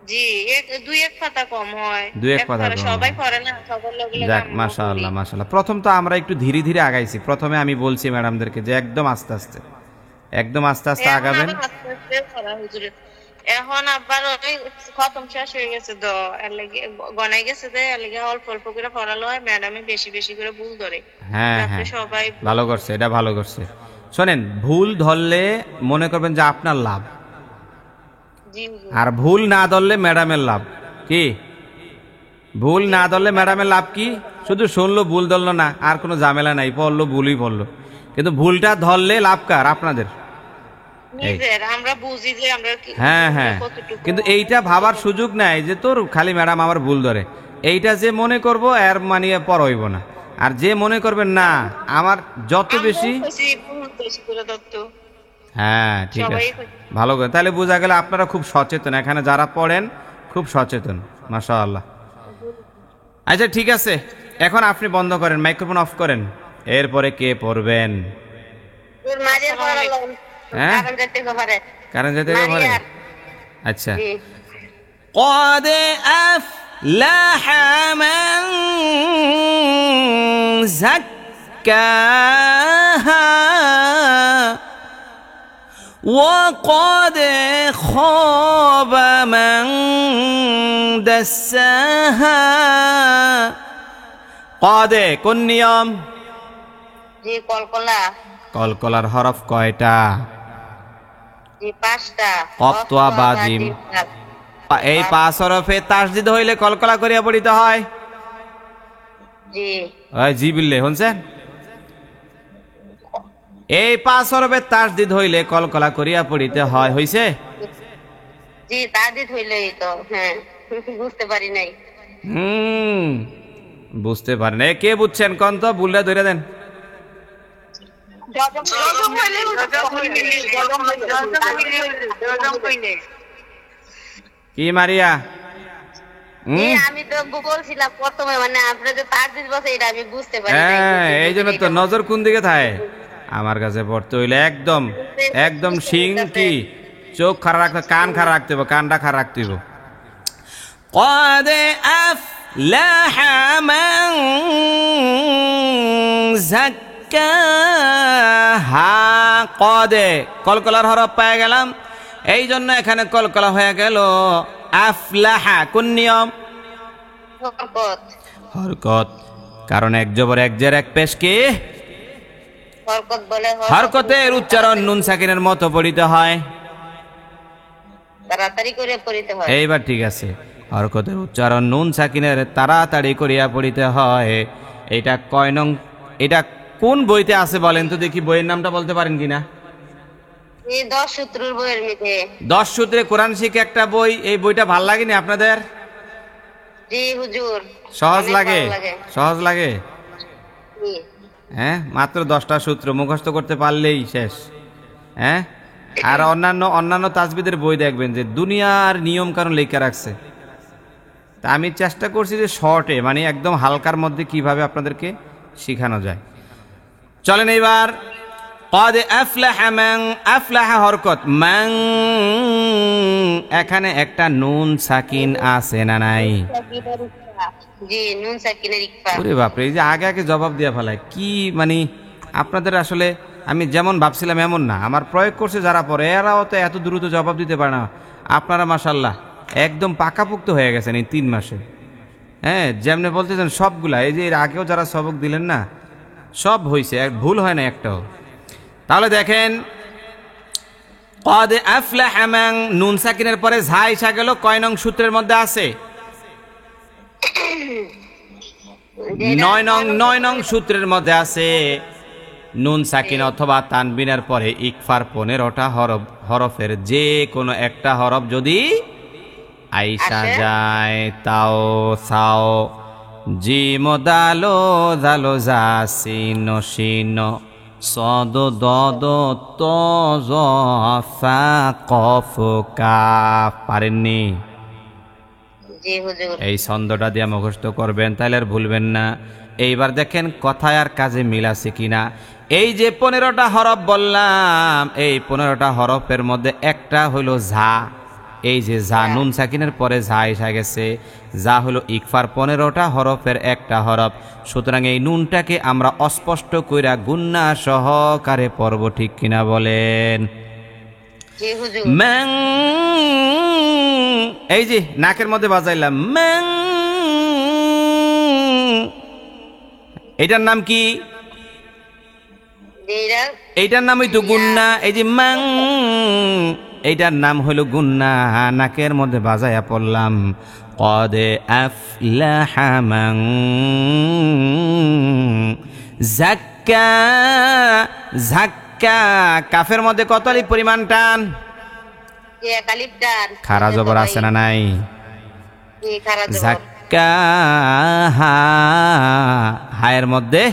জি, দুই এক পাতা কম হয়, 2-1 পাতা কম। সবাই পড়ে না, সবার লগে লগে। যাক, মাশাআল্লাহ মাশাআল্লাহ। প্রথম তো আমরা একটু ধীরে ধীরে আগাইছি। প্রথমে আমি বলছি ম্যাডামদেরকে যে একদম আস্তে আস্তে আগাবেন। এখন আবার ওই খতম শেষ হয়ে গেছে তো, এর লাগি গনাই গেছে, তো এর লাগি অল্প অল্প করে পড়ালো হয়, ম্যাডামে বেশি বেশি করে ভুল ধরে। হ্যাঁ হ্যাঁ, সবাই ভালো করছে, এটা ভালো করছে। শোনেন, ভুল ধরলে মনে করবেন যে আপনার লাভ, আর ভুল না ধরলে ম্যাডামের লাভ। কি ভুল না ধরলে ম্যাডামের লাভ কি? শুধু শুনলো, ভুল ধরলো না, আর কোনো ঝামেলা নাই, পড়লো ভুলই পড়লো। কিন্তু ভুলটা ধরলে লাভ কার? আপনাদের। আমরা বুঝি যে আমরা হ্যাঁ হ্যাঁ, কিন্তু এইটা ভাবার সুযোগ নাই যে তোর খালি ম্যাডাম আমার ভুল ধরে, এইটা যে মনে করবো এর মানে পর হইব না। আর যে মনে করবেন না আমার যত বেশি, বেশি করে দত্ত হ্যাঁ ঠিক সবাই আছে, ভালো করে, তাহলে বোঝা গেল আপনারা খুব সচেতন, এখানে যারা পড়েন খুব সচেতন, মাশাআল্লাহ। আচ্ছা ঠিক আছে, এখন আপনি বন্ধ করেন, মাইক্রোফোন অফ করেন, এরপরে কে পড়বেন? হ্যাঁ কারণ যেতে পারে। আচ্ছা, قد أفلح من زكاها وقد خاب من دساها। قد কোন নিয়ম? জি কলকলা। কলকলার হরফ কয়টা? জি 5টা। কফতোয়া বা জিম। এই 5 হরফে তাসদিদ হইলে কলকলা করিয়া পড়িতে হয়। জি ওই জি বিল্লে শুনছেন? এই 5 হরফে তাসদিদ হইলে কলকলা করিয়া পড়িতে হয়, হইছে? জি তাসদিদ হইলেই তো, হ্যাঁ বুঝতে পারি নাই। বুঝতে পারেন, কে বুঝছেন কোন তো বুলটা ধরে দেন। কি মারিয়া? আমি তো বলছিলাম প্রথমে, মানে আপনি যে তাসদিদ বলছেন এটা আমি বুঝতে পারি নাই। হ্যাঁ এই জন্য তো নজর কোন দিকে থাকে আমার কাছে পড়তে হইলে একদম একদম শিং কি চোখ খাড়া রাখতে, কান খাড়া রাখতে হবে, কানটা খাড়া রাখতে হবে। قد أفلح من زكاها। قد কলকলার হরফ পেয়ে গেলাম, এই জন্য এখানে কলকলা হয়ে গেল। আফলাহা কোন নিয়ম? হরকত। হরকত, কারণ এক জবর এক জের এক পেশ কি হরকত বলে। হরকতের উচ্চারণ নুন সাকিনের মতো পড়িতে হয়, তাড়াতাড়ি করে পড়িতে হয়। এইবার ঠিক আছে, হরকতের উচ্চারণ নুন সাকিনের তাড়াতাড়ি করিয়া পড়িতে হয়। এটা কয় নং? এটা কোন বইতে আছে বলেন তো দেখি, বইয়ের নামটা বলতে পারেন কিনা? এই 10 সূত্রের বইয়ের মধ্যে। 10 সূত্রে কোরআন শিক্ষা একটা বই, এই বইটা ভাল লাগেনি আপনাদের? জি হুজুর। সহজ লাগে? সহজ লাগে? জি। হ্যাঁ, মাত্র 10টা সূত্র মুখস্থ করতে পারলেই শেষ। হ্যাঁ, আর অন্যান্য তাজবিদের বই দেখবেন যে দুনিয়ার নিয়ম কানুন লেখা রাখছে। তা আমি চেষ্টা করছি যে শর্টে, মানে একদম হালকার মধ্যে কিভাবে আপনাদেরকে শেখানো যায়। চলেন এইবার قد أفلح من أفلح হরকত মান, এখানে একটা নুন সাকিন আছে না নাই? জি নুন সাকিনের ইকফা। ওরে বাপরে, এই যে আগে আগে জবাব দিয়া ফেলায় কি, মানে আপনাদের আসলে আমি যেমন ভাবছিলাম এমন না, আমার প্রয়োগ করছে যারা পড়ে এরাও তো এত দ্রুত জবাব দিতে পারে না। আপনারা মাশাআল্লাহ একদম পাকাপুক্ত হয়ে গেছেন এই 3 মাসে। হ্যাঁ, যেমনি বলতেছেন সবগুলা, এই যে এর আগেও যারা সবক দিলেন না সব হয়েছে, ভুল হয় না একটাও। তাহলে দেখেন قد أفلح من, নুন সাকিনের পরে ঝা এসে গেল, কয় নং সূত্রের মধ্যে আছে? 9 নং সূত্রের মধ্যে আছে। নুন সাকিন অথবা তানবিনের পরে ইকফার 15টা হরফের যে কোনো একটা হরফ যদি আইসা যায়, তাও সাও জিম দালো দালো জা সিন শিন সদ দদ ত জ ফা কফ কাফ। পারেননি? জি হুজুর। এই ছন্দটা দিয়ে মুখস্থ করবেন, তাহলে আর ভুলবেন না। এইবার দেখেন কথায় আর কাজে মিল আছে কিনা। এই যে 15টা হরফ বললাম, এই 15টা হরফের মধ্যে একটা হলো ঝা। এই যে ঝা, নুন সাকিনের পরে ঝা এসে গেছে, যা হলো ইকফার 15টা হরফের একটা হরফ। সুতরাং এই নুনটাকে আমরা অস্পষ্ট কইরা গুন্না সহকারে পড়ব, ঠিক কিনা বলেন? জি হুজুর। ম্যাং, এই যে নাকের মধ্যে বাজাইলাম ম্যাং, এটার নাম কি? এইটার নামই তো গুন্না। এই যে ম্যাং, এইটার নাম হলো গুন্না, নাকের মধ্যে বাজাইয়া পড়লাম। قد أفلح من زكى, ঝাক্কা কাফের মধ্যে কত আলিফ পরিমাণ টান? এক আলিফ টান। খারা জবর আছে না নাই? জি খারা জবর। জাক্কাহা, হায়ের মধ্যে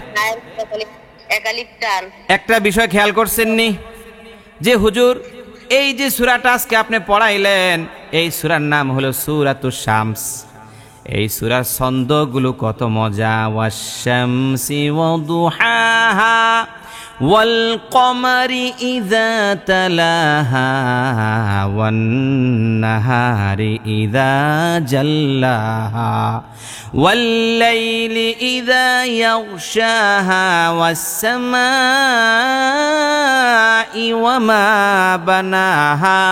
এক আলিফ টান। একটা বিষয় খেয়াল করছেন নি যে হুজুর এই যে সূরাটা আজকে আপনি পড়াইলেন এই সূরার নাম হলো সূরাতুশ শামস। এই সূরার ছন্দগুলো কত মজা। ওয়াশ-শামসি ওয়াদুহাহা ওয়াল কমারি ইযা তালাহা ওয়ান নাহারি ইযা জাল্লাহা ওয়াল লাইলি ইযা ইয়াগশাহা ওয়াস সামাই ওয়া মা বানাহা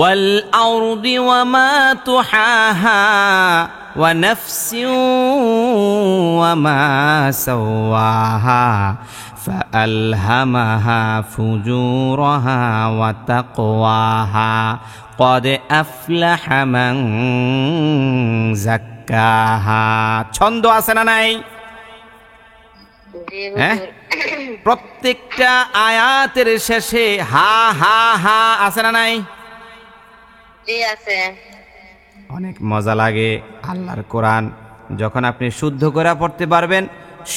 والأرض وما طحاها ونفس وما سواها فألهمها فجورها وتقواها قد أفلح من زكاها। ছন্দ আছে না নাই? হ্যাঁ, প্রত্যেকটা আয়াতের শেষে হা হা হা আছে না নাই? অনেক মজা লাগে আল্লাহর কোরআন যখন আপনি শুদ্ধ করে পড়তে পারবেন,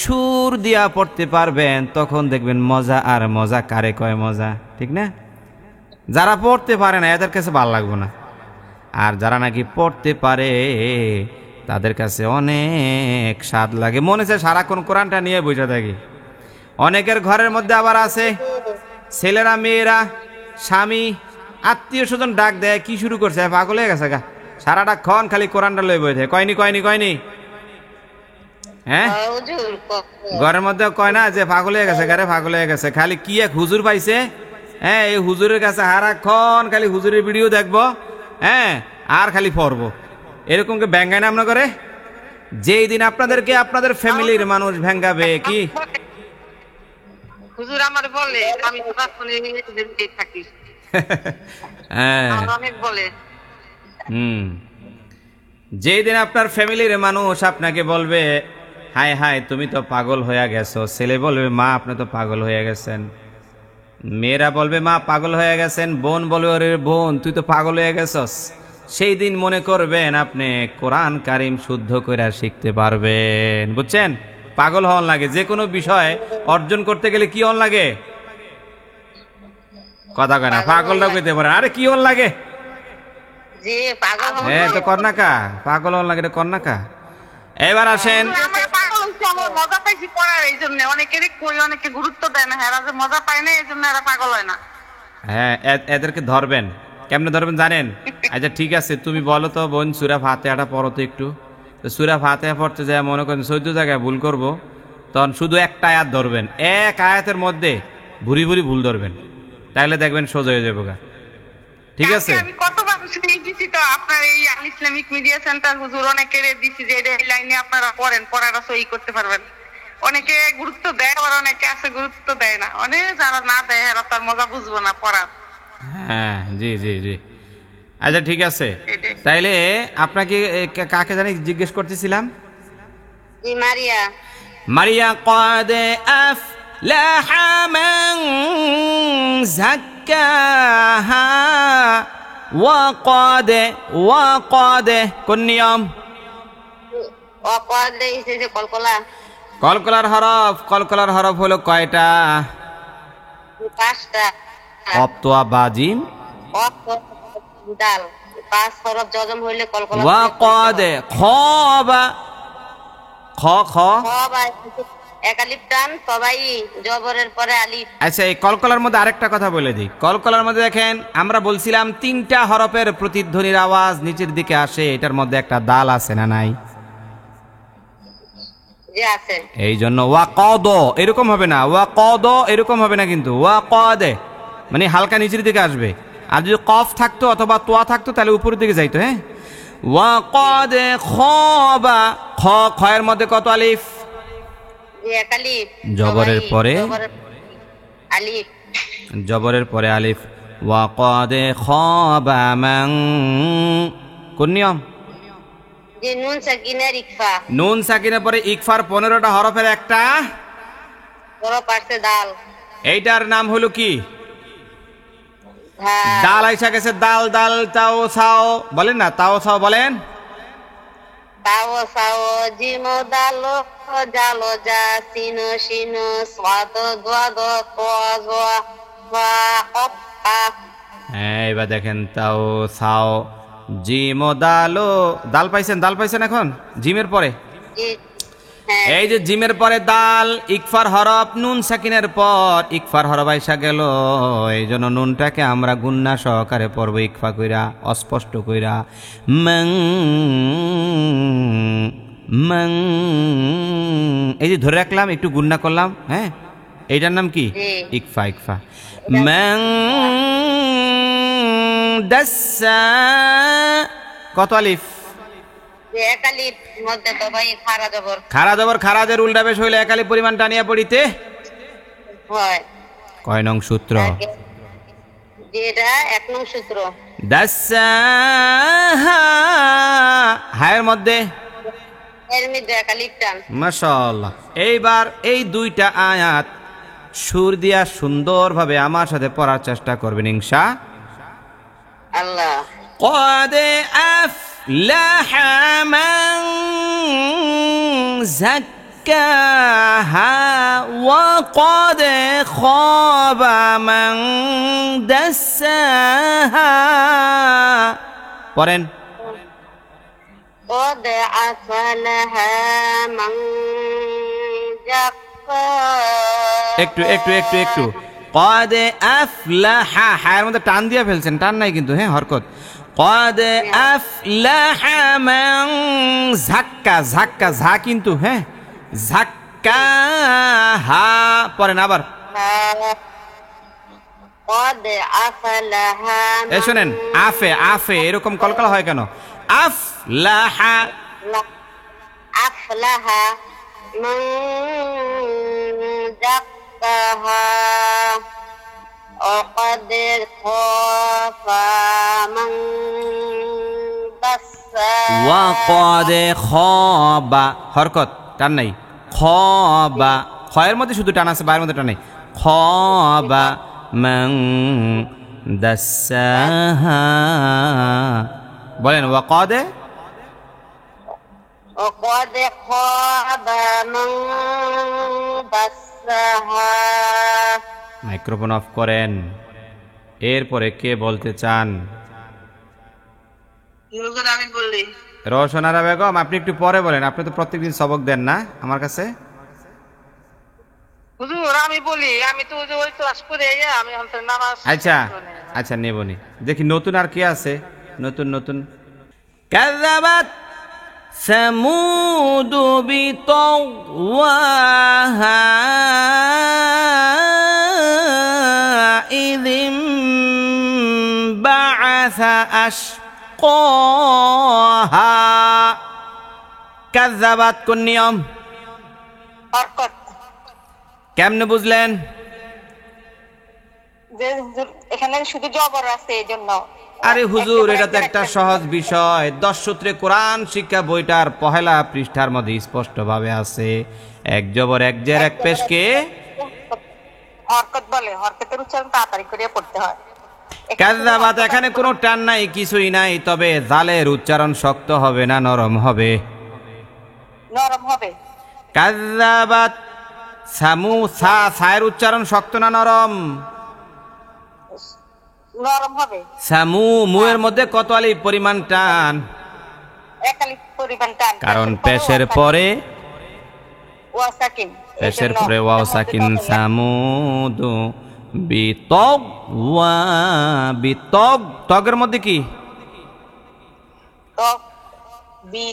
সুর দিয়া পড়তে পারবেন, তখন দেখবেন মজা আর মজা কারে কয় মজা, ঠিক না? যারা পড়তে পারে না এদের কাছে ভালো লাগবে না, আর যারা নাকি পড়তে পারে তাদের কাছে অনেক স্বাদ লাগে, মনে চায় সারাক্ষণ কোরআনটা নিয়ে বসে থাকি। অনেকের ঘরের মধ্যে আবার আছে ছেলেরা, মেয়েরা, স্বামী, আত্মীয় স্বজন ডাক দেয়, কি শুরু করছে, পাগল হয়ে গেছে গা, সারাটা ক্ষণ খালি কোরআনটা লয়ে বসে থাকে। কয়নি কয়নি কয়নি? হ্যাঁ, ঘরের মধ্যে কয় না যে পাগল হয়ে গেছে, গারে পাগল হয়ে গেছে, খালি কি এক হুজুর পাইছে, হ্যাঁ এই হুজুরের কাছে সারাক্ষণ খালি হুজুরের ভিডিও দেখবো, হ্যাঁ আর খালি পড়বো, এরকম কে ব্যাঙ্গায় না আপনার করে? যেই দিন আপনাদেরকে আপনাদের ফ্যামিলির মানুষ ভেঙ্গাবে কি হুজুর আমার বলে আমি তো থাকি অনেক বলে। যেই দিন আপনার ফ্যামিলির মানুষ আপনাকে বলবে হায় হায় তুমি তো পাগল হয়ে গেছো, ছেলে বলবে মা আপনি তো পাগল হয়ে গেছেন, মেয়েরা বলবে মা পাগল হয়ে গেছেন, বোন বলবে ওরে বোন তুই তো পাগল হয়ে গেছস, সেই দিন মনে করবেন আপনি কোরআন কারিম শুদ্ধ করে শিখতে পারবেন। বুঝছেন? পাগল হওয়ার লাগে, যে কোনো বিষয় অর্জন করতে গেলে কি হন লাগে? কথা কয় না, পাগলটা কইতে পারেন, আরে কি হন লাগে? হ্যাঁ তো কর্ণাকা পাগল হন লাগে, কর্ণাকা। এবার আসেন, মজা পাইছি পড়ার, এই জন্য অনেকেরই কই, অনেকে গুরুত্ব দেয় না, এরা যে মজা পায় না এই জন্য এরা পাগল হয় না। হ্যাঁ এদেরকে ধরবেন, কেমনে ধরবেন জানেন? আচ্ছা ঠিক আছে তুমি বলো তো বোন সূরা ফাতিহাটা পড়ো তো একটু। তো সূরা ফাতিহা পড়তে যায় মনে করেন 14 জায়গায় ভুল করব, তখন শুধু একটা আয়াত ধরবেন, এক আয়াতের মধ্যে ভুরি ভুরি ভুল ধরবেন, তাহলে দেখবেন সোজা হয়ে যাবে। ঠিক আছে? আমি কতবার দিছি তো আপনার এই আল ইসলামিক মিডিয়া সেন্টার হুজুর অনেকের দিছি যে এই লাইনে আপনারা পড়েন, পড়াটা সহি করতে পারবেন। অনেকে গুরুত্ব দেয় আবার অনেকে আছে গুরুত্ব দেয় না, অনেক যারা না দেয় এরা তার মজা বুঝবো না পড়ার। হ্যাঁ জি জি জি, আচ্ছা ঠিক আছে। তাইলে আপনাকে কাকে জানি জিজ্ঞেস করতেছিলাম? মারিয়া। মারিয়া قد أفلح من زكاها وقد কোন নিয়ম? وقد এসেছে কলকলা। কলকলার হরফ, কলকলার হরফ হলো কয়টা? 5টা। অপ্তোয়া বাজিম দাল 5 হরফ জজম হইলে কলকলা। ওয়াকাদ খাবা খ খ খাবা এক আলিফ টান, সবাই জবরের পরে আলিফ। আচ্ছা এই কলকলার মধ্যে আরেকটা কথা বলে দিই। কলকলার মধ্যে দেখেন আমরা বলছিলাম 3টা হরফের প্রতিধ্বনির আওয়াজ নিচের দিকে আসে, এটার মধ্যে একটা দাল আছে না নাই? জি আছে। এই জন্য ওয়াকাদ এরকম হবে না, ওয়াকাদ এরকম হবে না, কিন্তু ওয়াকাদ মানে হালকা নিচের দিকে আসবে। আর যদি কফ থাকতো অথবা তোয়া থাকতো তাহলে উপরের দিকে যাইতো। হ্যাঁ, ওয়াকাদ খাবা খ, খয়ের মধ্যে কত আলিফ? এক আলিফ। জবরের পরে আলিফ, জবরের পরে আলিফ। ওয়াকাদ খাবা মান কোন নিয়ম? যে নুন সাকিনের ইকফা। নুন সাকিনের পরে ইকফার 15টা হরফের একটা হরফ আছে দাল, এইটার নাম হলো কি? দাল আইসা গেছে, দাল দাল তাও ছাও বলেন না, তাও ছাও বলেন। সাও সাও জিমো দালো জালো যা সিনো সিনো স্বাদ দ্বাদ তোয়া ওয়া অপা। হ্যাঁ, এবার দেখেন তাও সাও জিম ও দালো, দাল পাইছেন এখন জিমের পরে। হ্যাঁ এই যে জিমের পরে দাল, ইকফার হরফ, নুন সাকিনের পর ইকফার হরফ আইসা গেল, এই জন্য নুনটাকে আমরা গুন্না সহকারে পড়ব, ইকফা কইরা অস্পষ্ট কইরা। মং মং, এই যে ধরে রাখলাম, একটু গুন্না করলাম, হ্যাঁ, এইটার নাম কি? ইকফা। ইকফা মং দাসা, কত আলিফ? এক আলিফ মধ্যে তো ভাই খারা জবর। খারা জবর, খারাজের উল্টা বেশ হইলে এক আলিফ পরিমাণ টানিয়া পড়িতে হয়। কয় নং সূত্র? যেটা 1 নং সূত্র। দাসাহা, হায়ের মধ্যে এর মধ্যে এক আলিফ টান। মাশাআল্লাহ। এইবার এই দুইটা আয়াত সুর দিয়া সুন্দরভাবে আমার সাথে পড়ার চেষ্টা করবেন ইনশাআল্লাহ। قد أفلح من زكاها وقد خاب من دساها। পড়েন। قد أفلح من زكاها। একটু قد أفلح, হায়ের মধ্যে টান দিয়া ফেলছেন, টান নাই কিন্তু, হ্যাঁ, হরকত। قد أفلح من زكى, ঝাক্কা ঝা কিন্তু, হ্যাঁ, زكاها। পড়েন আবার। قد أفلح من, এই শুনেন, আফে এরকম কলকলা হয় কেন? আফলাহা, أفلح من زكاها وقد خاب من دساها। وقد خاب, হরকত, টান নাই, খাবা, খয়ের মধ্যে শুধু টান আছে, বায়ের মধ্যে টান নাই। খাবা মান দাসাহা। বলেন ওয়াকাদ, وقد خاب من دساها। মাইক্রোফোন অফ করেন। এরপরে কে বলতে চান? আমি বললি রওশনারা বেগম, আপনি একটু পরে বলেন, আপনি তো প্রত্যেকদিন সবক দেন না আমার কাছে। হুজুর আমি বলি, আমি তো ওই ক্লাস করে আমি নামাজ। আচ্ছা নেবনি। দেখি নতুন আর কে আছে, নতুন। কাযাবাত সামুদ বিতাওয়াহা ইযিম বা'আসা আশকাহা। কাযাবাত কোন নিয়ম? হরকত। কেমনে বুঝলেন? যে এখানে শুধু জবর আছে এই জন্য। আরে হুজুর, এটা তো একটা সহজ বিষয়। 10 সূত্রে কোরআন শিক্ষা বইটার পহেলা পৃষ্ঠার মধ্যে স্পষ্ট ভাবে আছে, এক জবর এক জের এক পেশকে হরকত বলে। হরকতের উচ্চারণ তাড়াতাড়ি করে পড়তে হয়। কাযাবাত, এখানে কোনো টান নাই, কিছুই নাই, তবে জালের উচ্চারণ শক্ত হবে না নরম হবে? নরম হবে। কাযাবাত সামু, সায়ের উচ্চারণ শক্ত না নরম? নরম হবে। সামু, মুয়ের মধ্যে কত আলিফ পরিমাণ টান? এক আলিফ পরিমাণ টান, কারণ পেশের পরে ওয়া সাকিন। পেশের পরে ওয়াও সাকিন। সামুদু বিতাওয়া, তগের মধ্যে কি?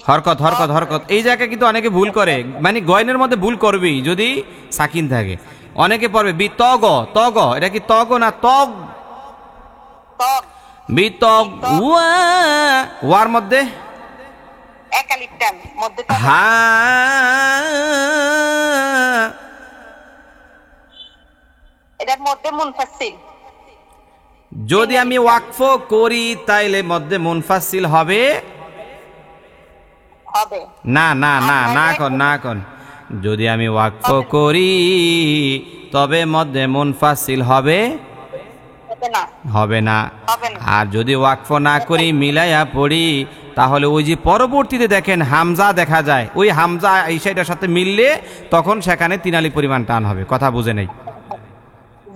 হরকত। এই জায়গায় কিন্তু অনেকে ভুল করে, মানে গয়নের মধ্যে ভুল করবেই যদি সাকিন থাকে। অনেকে পড়বে বিতগ, এটা কি তগ না তগ? বিতগ, ওয়ার মধ্যে এক আলিফ টান মধ্যে। হা, এটার মধ্যে মুনফাসিল। যদি আমি ওয়াকফ করি তাইলে মধ্যে মুনফাসিল হবে না কোন। যদি আমি ওয়াকফ করি তবে মধ্যে মুনফাসিল হবে না। আর যদি ওয়াকফ না করি মিলাইয়া পড়ি তাহলে ওই যে পরবর্তীতে দেখেন হামজা দেখা যায়, ওই হামজা আইসাটার সাথে মিললে তখন সেখানে 3 আলিফ পরিমাণ টান হবে। কথা বুঝে নেই?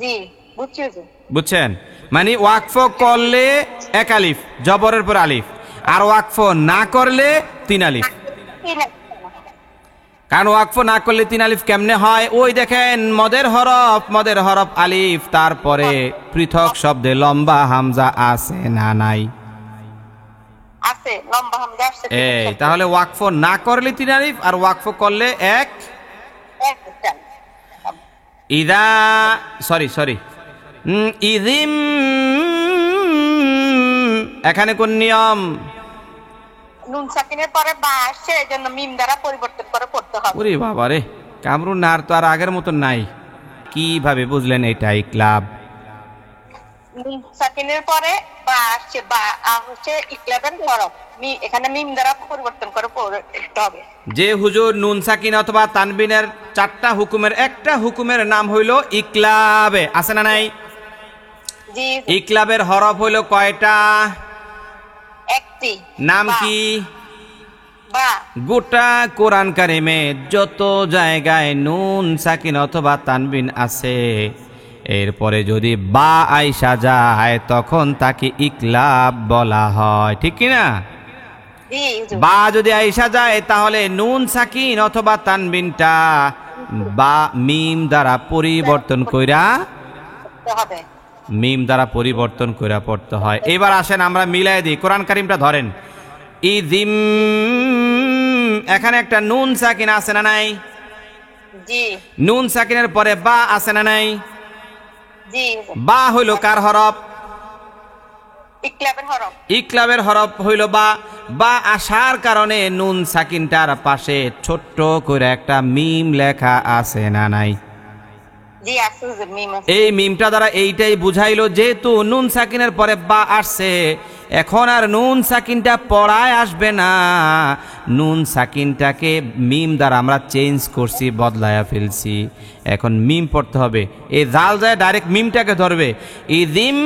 জি বুঝছি হুজুর। বুঝছেন? মানে ওয়াকফ করলে 1 আলিফ, জবরের পর আলিফ, আর ওয়াকফ না করলে 3 আলিফ। কারণ ওয়াকফ না করলে 3 আলিফ কেমনে হয়? ওই দেখেন মদের হরফ আলিফ, তারপরে পৃথক শব্দে লম্বা হামজা আছে না নাই? আছে, লম্বা হামজা আছে। এই তাহলে ওয়াকফ না করলে 3 আলিফ, আর ওয়াকফ করলে 1। ইদা সরি ইদিম, এখানে কোন নিয়ম? নুন সাকিনের পরে বা আসছে, এজন্য মিম দ্বারা পরিবর্তন করে পড়তে হবে। ওরে বাবা রে, কামরুন আর তো আর আগের মতন নাই। কিভাবে বুঝলেন এটা ইকলাব? নুন সাকিনের পরে বা আসছে, বা হচ্ছে ইকলাবের হরফ, এখানে মিম দ্বারা পরিবর্তন করে পড়তে হবে। যে হুজুর নুন সাকিন অথবা তানবিনের 4টা হুকুমের একটা হুকুমের নাম হইল ইকলাবে, আছে না নাই? জি। ইকলাবের হরফ হইল কয়টা? একটি। নাম কি? বা। গোটা কোরআন কারিমে যত জায়গায় নুন সাকিন অথবা তানবিন আছে, এরপরে যদি বা আইসা যায় তখন তাকে ইকলাব বলা হয়, ঠিক কিনা? বা যদি আইসা যায় তাহলে নুন সাকিন অথবা তানবিনটা বা মিম দ্বারা পরিবর্তন কইরা পড়তে হয়। এবার আসেন আমরা মিলাই দিই, কোরআন কারিমটা ধরেন। ইদিম, এখানে একটা নুন সাকিন আছে না নাই? জি। নুন সাকিনের পরে বা আছে না নাই? জি। বা হইল কার হরফ? ইকলাবের হরফ। ইকলাবের হরফ হইল বা। বা আসার কারণে নুন সাকিনটার পাশে ছোট্ট করে একটা মিম লেখা আছে না নাই? জি আছে হুজুর, মিম আছে। এই মিমটা দ্বারা এইটাই বুঝাইলো যেহেতু নুন সাকিনের পরে বা আসছে, এখন আর নুন সাকিনটা পড়ায় আসবে না, নুন সাকিনটাকে মিম দ্বারা আমরা চেঞ্জ করছি, বদলায়া ফেলছি, এখন মিম পড়তে হবে। এই জাল যায় ডাইরেক্ট মিমটাকে ধরবে। ইদিম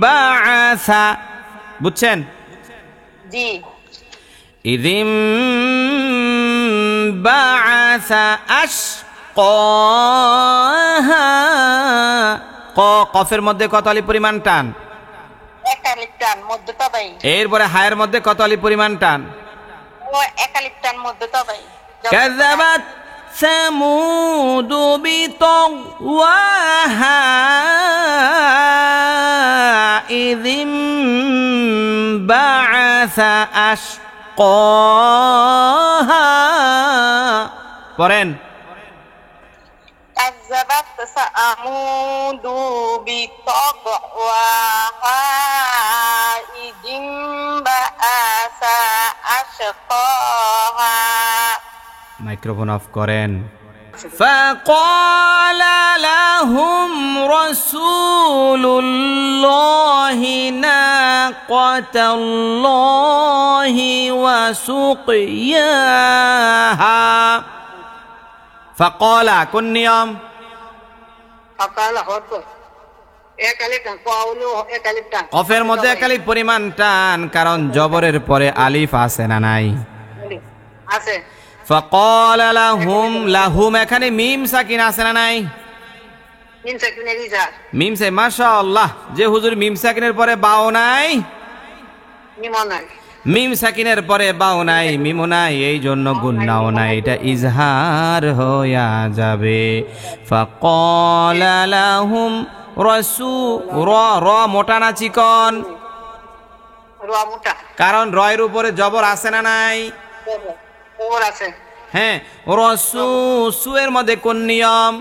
বাআসা, বুঝছেন? জি। ইদিম বাআসা আশকাহা, কফের মধ্যে কত আলিফ পরিমাণ টান? 1 আলিফ টান, মধ্য তবাই। এরপরে হায়ের মধ্যে কত আলিফ পরিমাণ টান? ও 1 আলিফ টান, মধ্য তবাই। কাযাবাত সামুদ বিতাওয়াহা ইযিম বাআসা আশকাহা। পড়েন। কাযাবাত সামুদ বিতাওয়াহা ইযিম বাআসা আশকাহা। মাইক্রোফোন অফ করেন। فقال لهم رسول الله ناقة الله وسقياها। فقال কোন নিয়ম? فقال হরফ 1 আলিফ টান, কওলু 1 আলিফ টান, কফের মধ্যে 1 আলিফ পরিমাণ টান, কারণ জবরের পরে আলিফ আছে না নাই? আছে। فقال لهم, লাহুম এখানে মিম সাকিন আছে না নাই? মিম সাকিনের ইজার। মিম সে, মাশাআল্লাহ, যে হুজুর মিম সাকিনের পরে বাও নাই, মিমও নাই। মিম সাকিনের পরে বাও নাই, মিমও নাই, এই জন্য গুন্নাও নাই, এটা ইজহার হইয়া যাবে। فقال لهم رسول, র মোটা না চিকন? র মোটা। কারণ রয়ের উপরে জবর আছে না নাই? ওর আছে। হ্যাঁ, রসু, সুয়ের মধ্যে কোন নিয়ম?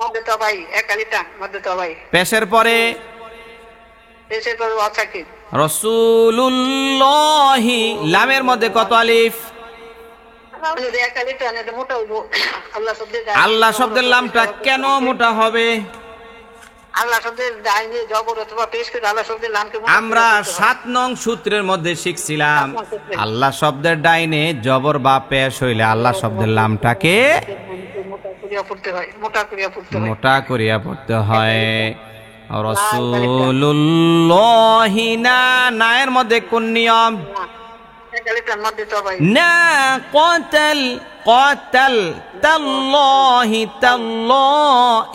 মধ্য তবাই, 1 আলিফ টান, মধ্য তবাই। পেশের পরে? পেশের পরে ওয়া সাকিন। রাসূলুল্লাহি, লামের মধ্যে কত আলিফ? যদি 1 আলিফ টান, এটা মোটা হইব। আল্লাহ শব্দের লামটা কেন মোটা হবে? আল্লাহ শব্দের ডাইনে জবর অথবা পেশ করে আল্লাহ শব্দের লামকে আমরা 7 নং সূত্রের মধ্যে শিখছিলাম, আল্লাহ শব্দের ডাইনে জবর বা পেশ হইলে আল্লাহ শব্দের লামটাকে মোটা করিয়া পড়তে হয়। রাসূলুল্লাহি না, নায়ের মধ্যে কোন নিয়ম? একালিফটার মধ্যে তো ভাই না কতাল কতাল তাল্লাহি তাল্লাহ,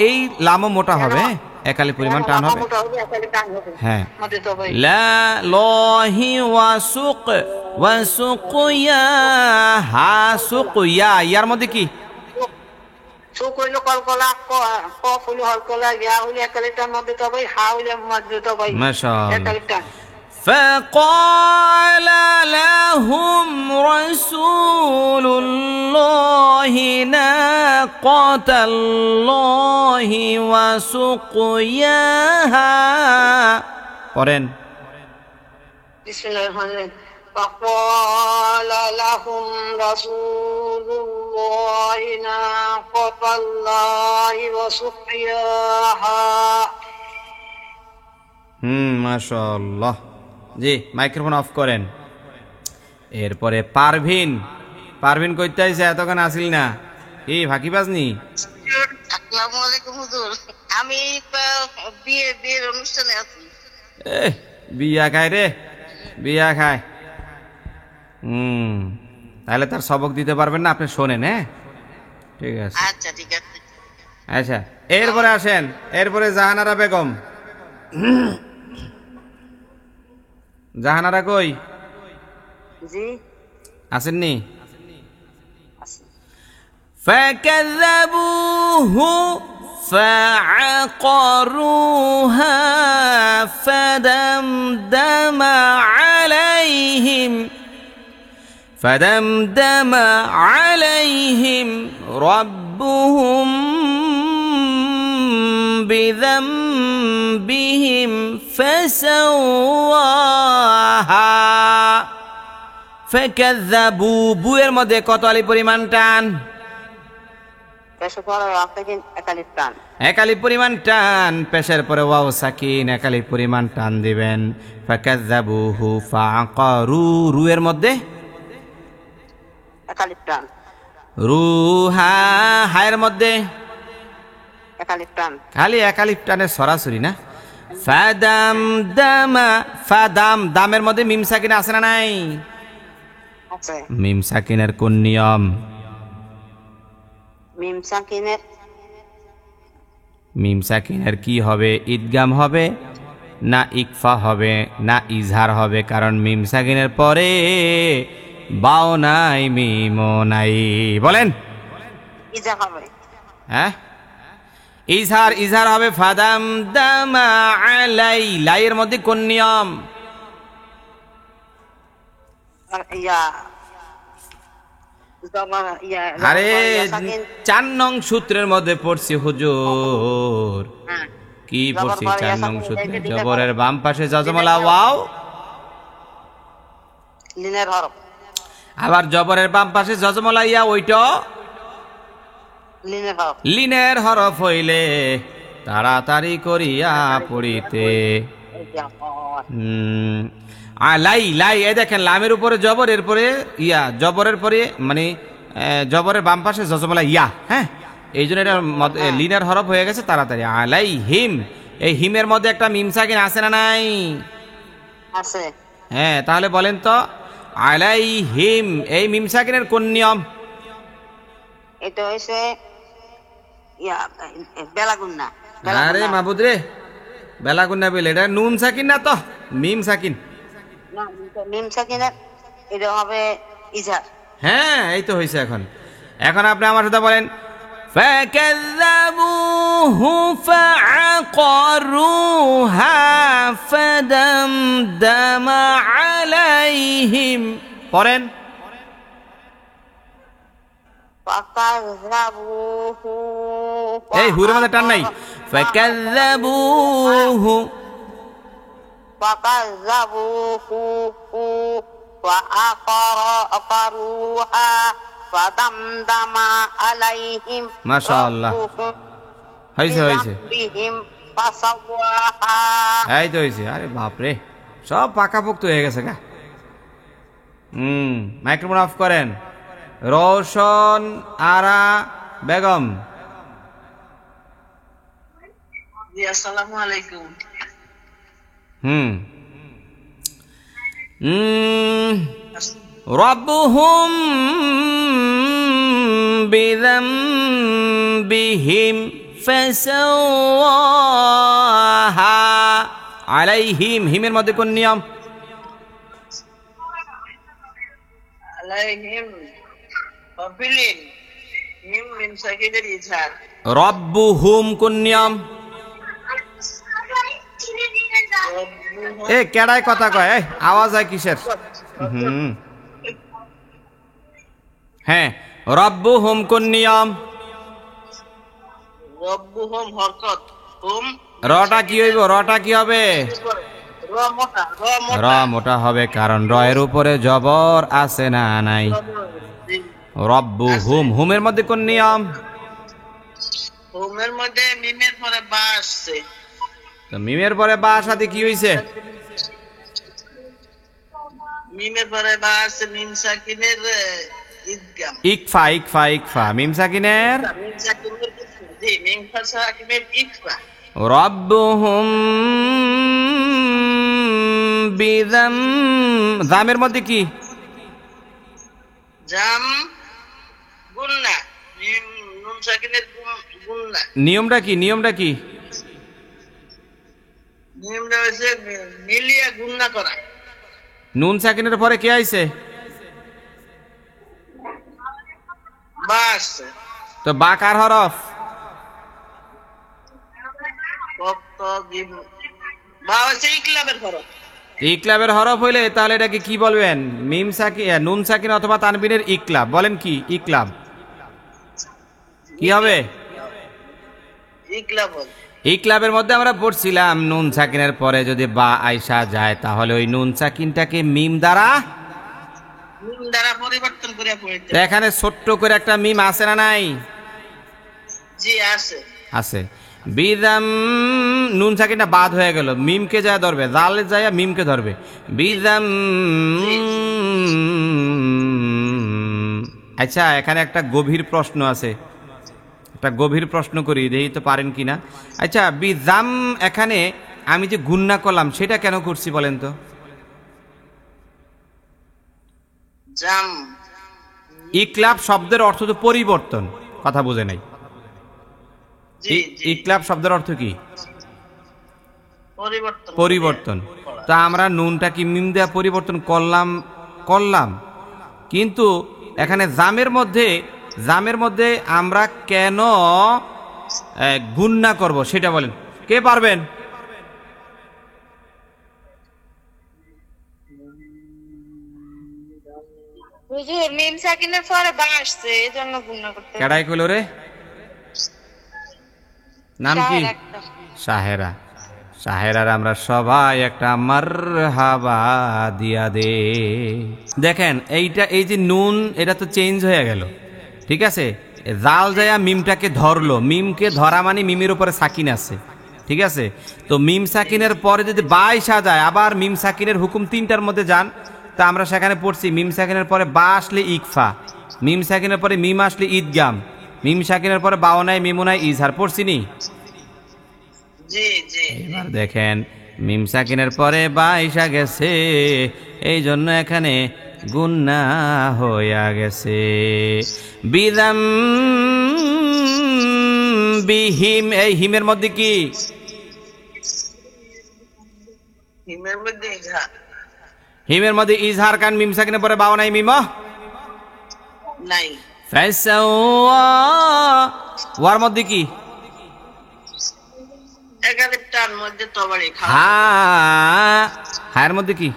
এই লামও মোটা হবে, একালি পরিমাণ টান হবে। মোটা হবে, একালিফটার হবে হ্যাঁ, মধ্যে তো ভাই লা লহি ওয়াসুক ওয়াসুকিয়া, হা সুকিয়া, ইয়ার মধ্যে কি? সুক হইলো কলকলা, কফ হইলো হলকলা, ইয়া হইলো একালিফটার মধ্যে তো ভাই, হা হইলো মধ্যে তো ভাই মাশাআল্লাহ। একালিফটার। فقال لهم رسول الله ناقة الله وسقياها পড়েন। বিসমিল্লাহির রহমানির রহিম। فقال لهم رسول الله ناقة الله وسقياها। মাশাআল্লাহ। জি, মাইক্রোফোন অফ করেন। এরপরে পারভিন, পারভিন কইতে আইছে, এতক্ষণ আসিল না, কি ফাঁকি বাজনি? আসসালামু আলাইকুম হুজুর, আমি বিয়ের অনুষ্ঠানে আছি। বিয়া খায় রে, বিয়া খায়। তাহলে তার সবক দিতে পারবেন না, আপনি শোনেন। হ্যাঁ, ঠিক আছে। আচ্ছা ঠিক আছে। আচ্ছা, এরপরে আসেন, এরপরে জাহানারা বেগম। জাহানারা কই জি আসেননি? আছি। فكذبوه فعقروها فدمدم عليهم ربهم بذنبهم فسواها فكذبوا, বুয়ের মধ্যে কত আলি পরিমাণ টান? পেশের পরে আপনাকে একালিফ টান, একালি পরিমাণ টান, পেশের পরে ওয়াও সাকিন, একালি পরিমাণ টান দিবেন। ফাকাযাবুহু ফাআকারু, রুয়ের মধ্যে একালিফ টান, রুহা, হায়ের মধ্যে একালিফ টান, খালি একালিফ টানের সরাসরি না। ফাদামদামা, ফাদাম, দামের মধ্যে মিম সাকিন আছে না নাই? আছে। মিম সাকিনের কোন নিয়ম? মিম সাকিনের মিম সাকিনের কি হবে? ইদগাম হবে না ইকফা হবে না ইজহার হবে? কারণ মিম সাকিনের পরে বাও নাই মিমও নাই। বলেন। ইজা হবে। হ্যাঁ, ইজহার, ইজহার হবে। ফাদাম দামা আলাই, লাইয়ের মধ্যে কোন নিয়ম? আরে 4 নং সূত্রের মধ্যে পড়ছি হুজুর। কি পড়ছি? 4 নং সূত্রে জবরের বাম পাশে জজমলা ওয়াও, লিনের হরফ, আবার জবরের বাম পাশে জজমলা ইয়া, ওইটা লিনের হরফ। লিনের হরফ হইলে তাড়াতাড়ি করিয়া পড়িতে। লাই, লাই, এই দেখেন লামের উপরে জবর, এরপরে ইয়া, জবরের পরে মানে জবরের বাম পাশে জজমলা ইয়া। হ্যাঁ, এই জন্য এটা লিনের হরফ হয়ে গেছে তাড়াতাড়ি। আলাই হিম, এই হিমের মধ্যে একটা মিম সাকিন আছে না নাই? আছে। হ্যাঁ, তাহলে বলেন তো আলাই হিম, এই মিম সাকিনের কোন নিয়ম? এটা হইছে বেলাগুন্না। আরে মাহবুদ রে, বেলাগুন্না বলে, এটা নুন সাকিন না তো মিম সাকিন। মিম সাকিনের এটা হবে ইজহার। হ্যাঁ, এই তো হয়েছে। এখন এখন আপনি আমার সাথে বলেন فكذبوه فعقروها فدمدم عليهم, পড়েন। এই হুরের মধ্যে টান নাই। فكذبوه وعقروها فدمدم عليهم মাশাআল্লাহ, হয়েছে হয়েছে, بهم فسواها। এই তো হয়েছে। আরে বাপরে, সব পাকাপোক্ত হয়ে গেছে গা। মাইক্রোফোন অফ করেন। রওশন আরা বেগম, জি আসসালামু আলাইকুম। হুম রব্বুহুম বিযামবিহিম ফাসাওয়াহা আলাইহিম। হিমের মধ্যে কোন নিয়ম? আলাইহিম ফাবিলিন মিম মিন সাকিনের ইজহার। রব্বুহুম কোন নিয়ম? এ কেডাই কথা কয়, এই আওয়াজ হয় কিসের? হ্যাঁ, রব্বুহুম কোন নিয়ম? রব্বুহুম হরকত, হুম রটা কি হইব? রটা কি হবে? র মোটা, র মোটা হবে, কারণ র এর উপরে জবর আছে না নাই? রব্বুহুম। হুমের মধ্যে কোন নিয়ম? হুমের মধ্যে মিমের পরে বা আসছে। তো মিমের পরে বা সাথে কি হইছে? মিমের পরে বা আসছে, মিম সাকিনের ইদগাম। ইকফা ইকফা ইকফা। মিম সাকিনের মিম সাকিনের জি মিম সাকিনের ইকফা। রব্বুহুম বিযাম। জামের মধ্যে কি? জাম গুন্না, মিম নুন সাকিনের গুন্না। নিয়মটা কি? নিয়মটা কি? নিয়মটা হচ্ছে মিলিয়া গুন্না করা। নুন সাকিনের পরে কে আইছে? বা আসছে। তো বা কার হরফ? বা হচ্ছে ইকলাবের হরফ। ইকলাবের হরফ হইলে তাহলে এটাকে কি বলবেন? মিম সাকিন, নুন সাকিন অথবা তানবিনের ইকলাব। বলেন কি ইকলাব? কি হবে? ইকলাব। ইকলাবের মধ্যে আমরা পড়ছিলাম নুন সাকিনের পরে যদি বা আইসা যায় তাহলে ওই নুন সাকিনটাকে মিম দ্বারা পরিবর্তন করে পড়তে। এখানে ছোট্ট করে একটা মিম আছে না নাই? জি আছে। আছে। বিদাম নুন সাকিনটা বাদ হয়ে গেল, মিমকে যায় ধরবে, জালে যায় মিমকে ধরবে। বিদাম। আচ্ছা, এখানে একটা গভীর প্রশ্ন আছে, একটা গভীর প্রশ্ন করি, দেখি তো পারেন কিনা। আচ্ছা, বিদাম এখানে আমি যে গুন্না করলাম সেটা কেন করছি বলেন তো? জাম। ইকলাব শব্দের অর্থ তো পরিবর্তন, কথা বুঝে নাই। ইকলাব শব্দের অর্থ কি? পরিবর্তন। তা আমরা নুনটা কি মিম দেয়া পরিবর্তন করলাম, কিন্তু এখানে জামের মধ্যে আমরা কেন গুন্না করব সেটা বলেন, কে পারবেন? হুজুর মিম সাকিনের পরে বা আসছে, এজন্য গুণা করতে। কেডাই কইলো রে? নাম কি? সাহেরা। সাহেরার আমরা সবাই একটা মারহাবা দিয়া দে। দেখেন এইটা, এই যে নুন, এটা তো চেঞ্জ হয়ে গেল, ঠিক আছে? জাল যায়া মিমটাকে ধরলো, মিমকে ধরা মানে মিমের উপরে সাকিন আছে, ঠিক আছে? তো মিম সাকিনের পরে যদি বা আইসা যায়, আবার মিম সাকিনের হুকুম তিনটার মধ্যে যান। তা আমরা সেখানে পড়ছি মিম সাকিনের পরে বা আসলে ইকফা, মিম সাকিনের পরে মিম আসলে ঈদগাম, মিম সাকিনের পরে বাওনায় মিমুনায় ইজহার, পড়ছিনি? এবার দেখেন মিম সাকিনের পরে বা আইসা গেছে, এই জন্য এখানে গুন্না হইয়া গেছে। বিদাম বিহিম। এই হিমের মধ্যে কি? হিমের মধ্যে ইজহার, কান মিম সাকিনের পরে বাও নাই, মিম নাই। ওয়ার মধ্যে কি? হায়ের মধ্যে কি?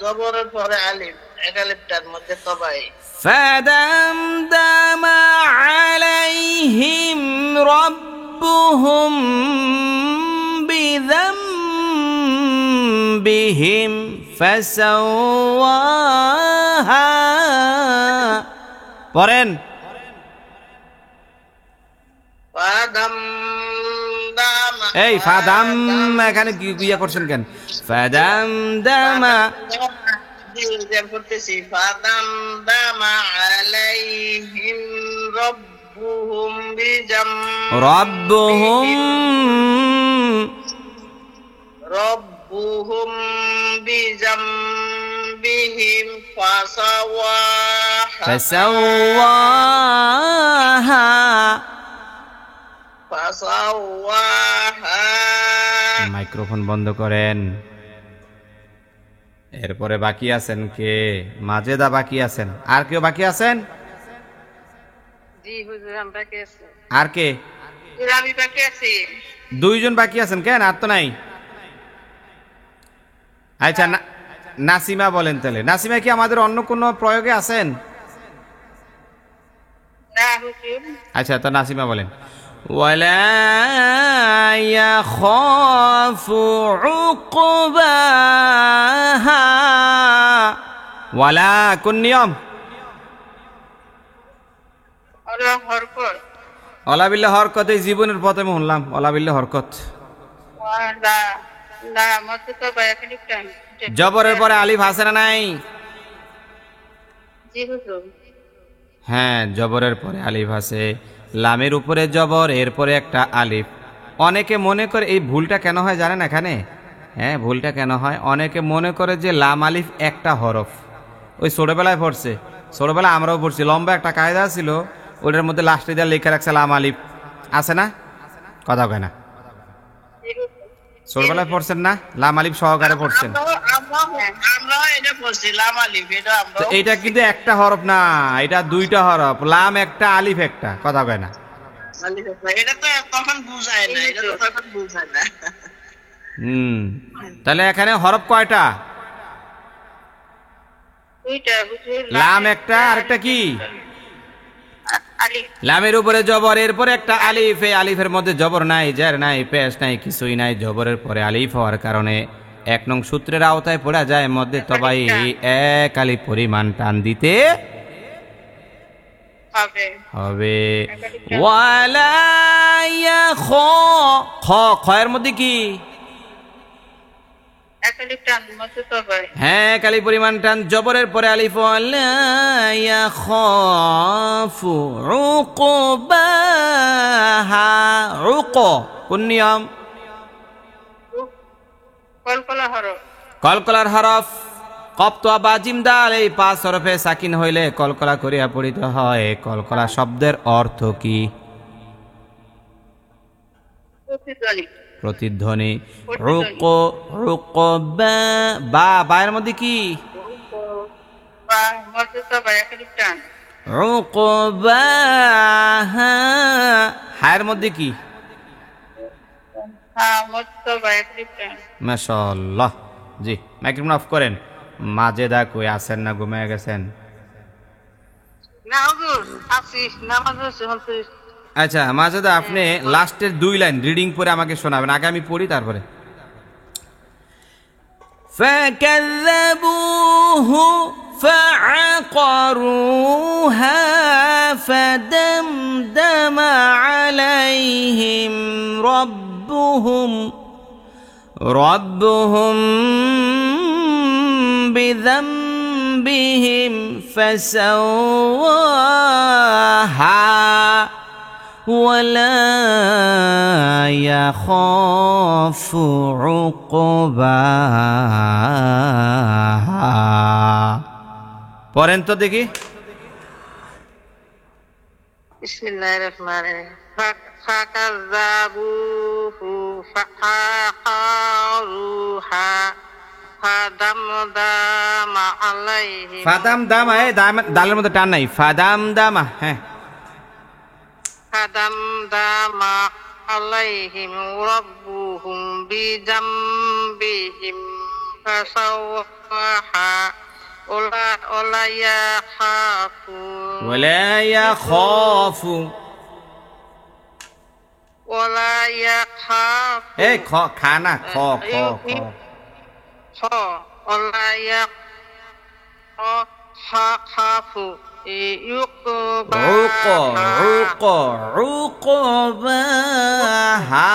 জবরের পরে আলিফ, একালিফটার মধ্যে তবাই। فدمدم عليهم ربهم بذنبهم فسواها। পড়েন। এই ফাদাম এখানে কি ইয়া করছেন কেন? ফাদাম দামা করতেছি। ফাদাম দামা আলাইহিম রব্ব ربهم بذنبهم ربهم بذنبهم فسواها মাইক্রোফোন বন্ধ করেন। এরপরে বাকি আছেন কে? মাজেদা বাকি আছেন। আর কেউ বাকি আছেন? জি হুজুর, আমি বাকি আছি। আর কে? আমি বাকি আছি। দুইজন বাকি আছেন কেন? আর তো নাই। আচ্ছা, নাসিমা বলেন তাহলে। নাসিমা কি আমাদের অন্য কোনো প্রয়োগে আছেন? না হুজুর। আচ্ছা, তো নাসিমা বলেন। ওয়ালা ইয়াখাফু উকবাহা। ওয়ালা কোন নিয়ম? আল্লাহ হরকত। ওয়ালা বিল্লাহ হরকত। এই জীবনের পথে শুনলাম ওয়ালা বিল্লাহ হরকত। ওয়ালা লা মত তো বায়াকালি টাইম। জবরের পরে আলিফ আছে না নাই? জি হুজুর। হ্যাঁ, জবরের পরে আলিফ আছে। লামের উপরে জবর, এরপরে একটা আলিফ। অনেকে মনে করে, এই ভুলটা কেন হয় জানেন এখানে? হ্যাঁ, ভুলটা কেন হয়? অনেকে মনে করে যে লাম আলিফ একটা হরফ। ওই ছোটবেলায় পড়ছে, ছোটবেলায় আমরাও পড়ছি। লম্বা একটা কায়দা ছিল, ওটার মধ্যে লাস্টে দিয়ে লেখা রাখছে লাম আলিফ। আছে না? কথা কয় না। ছোটবেলায় পড়ছেন না? লাম আলিফ সহকারে পড়ছেন। তো এইটা কিন্তু একটা হরফ না, এটা দুইটা হরফ। লাম একটা, আলিফ একটা। কথা কয় না। তাহলে এখানে হরফ কয়টা? লাম একটা, আরেকটা কি? লামের উপরে জবর, এরপরে একটা আলিফ। এই আলিফের মধ্যে জবর নাই, জের নাই, পেশ নাই, কিছুই নাই। জবরের পরে আলিফ হওয়ার কারণে 1 নং সূত্রের আওতায় পড়া যায় মধ্যে তবাই এক আলিফ পরিমাণ টান দিতে হবে। ওয়ালা ইয়াখ, খয়ের মধ্যে কি? হ্যাঁ, কালি পরিমাণ টান। জবরের পরে আলিফ। ওয়ালা ইয়াখাফু উকবাহা। উক কোন নিয়ম? কলকলার হরফ। কফ তো বা জিম দাল, এই 5 হরফে সাকিন হইলে কলকলা করিয়া পড়িতে হয়। কলকলা শব্দের অর্থ কি? প্রতিধ্বনি। রুক, রুক বা, বায়ের মধ্যে কি? রুক বা। হায়ের মধ্যে কি? মাশাআল্লাহ। জি, মাইক্রোফোন অফ করেন। মাজেদা কই আছেন না ঘুমিয়ে গেছেন? না হুজুর, আছি নামাজ। আচ্ছা মাজেদা, আপনি লাস্টের 2 লাইন রিডিং পরে আমাকে শোনাবেন। আগে আমি পড়ি, তারপরে। فَكَذَّبُوهُ فَعَقَرُوهَا فَدَمْدَمَ عَلَيْهِمْ رَبُّهُمْ بِذَنبِهِمْ فَسَوَّاهَا وَلَا يَخَافُ عُقْبَاهَا। পড়েন তো দেখি। বিসমিল্লাহির রহমানির রহিম। ফাকাযাবুহু ফাআকারুহা ফাদামদামা আলাইহিম। ফাদামদামা, এই দালের মধ্যে টান নাই। ফাদামদামা। হ্যাঁ, ফাদামদামা আলাইহিম রাব্বুহুম বিযামবিহিম ফাসাওয়াহা ওলা ইয়াখাফু ওলা ইয়াখাফু। এই খানা খ খ খ ওলা ইয়াখাফু উকবাহা।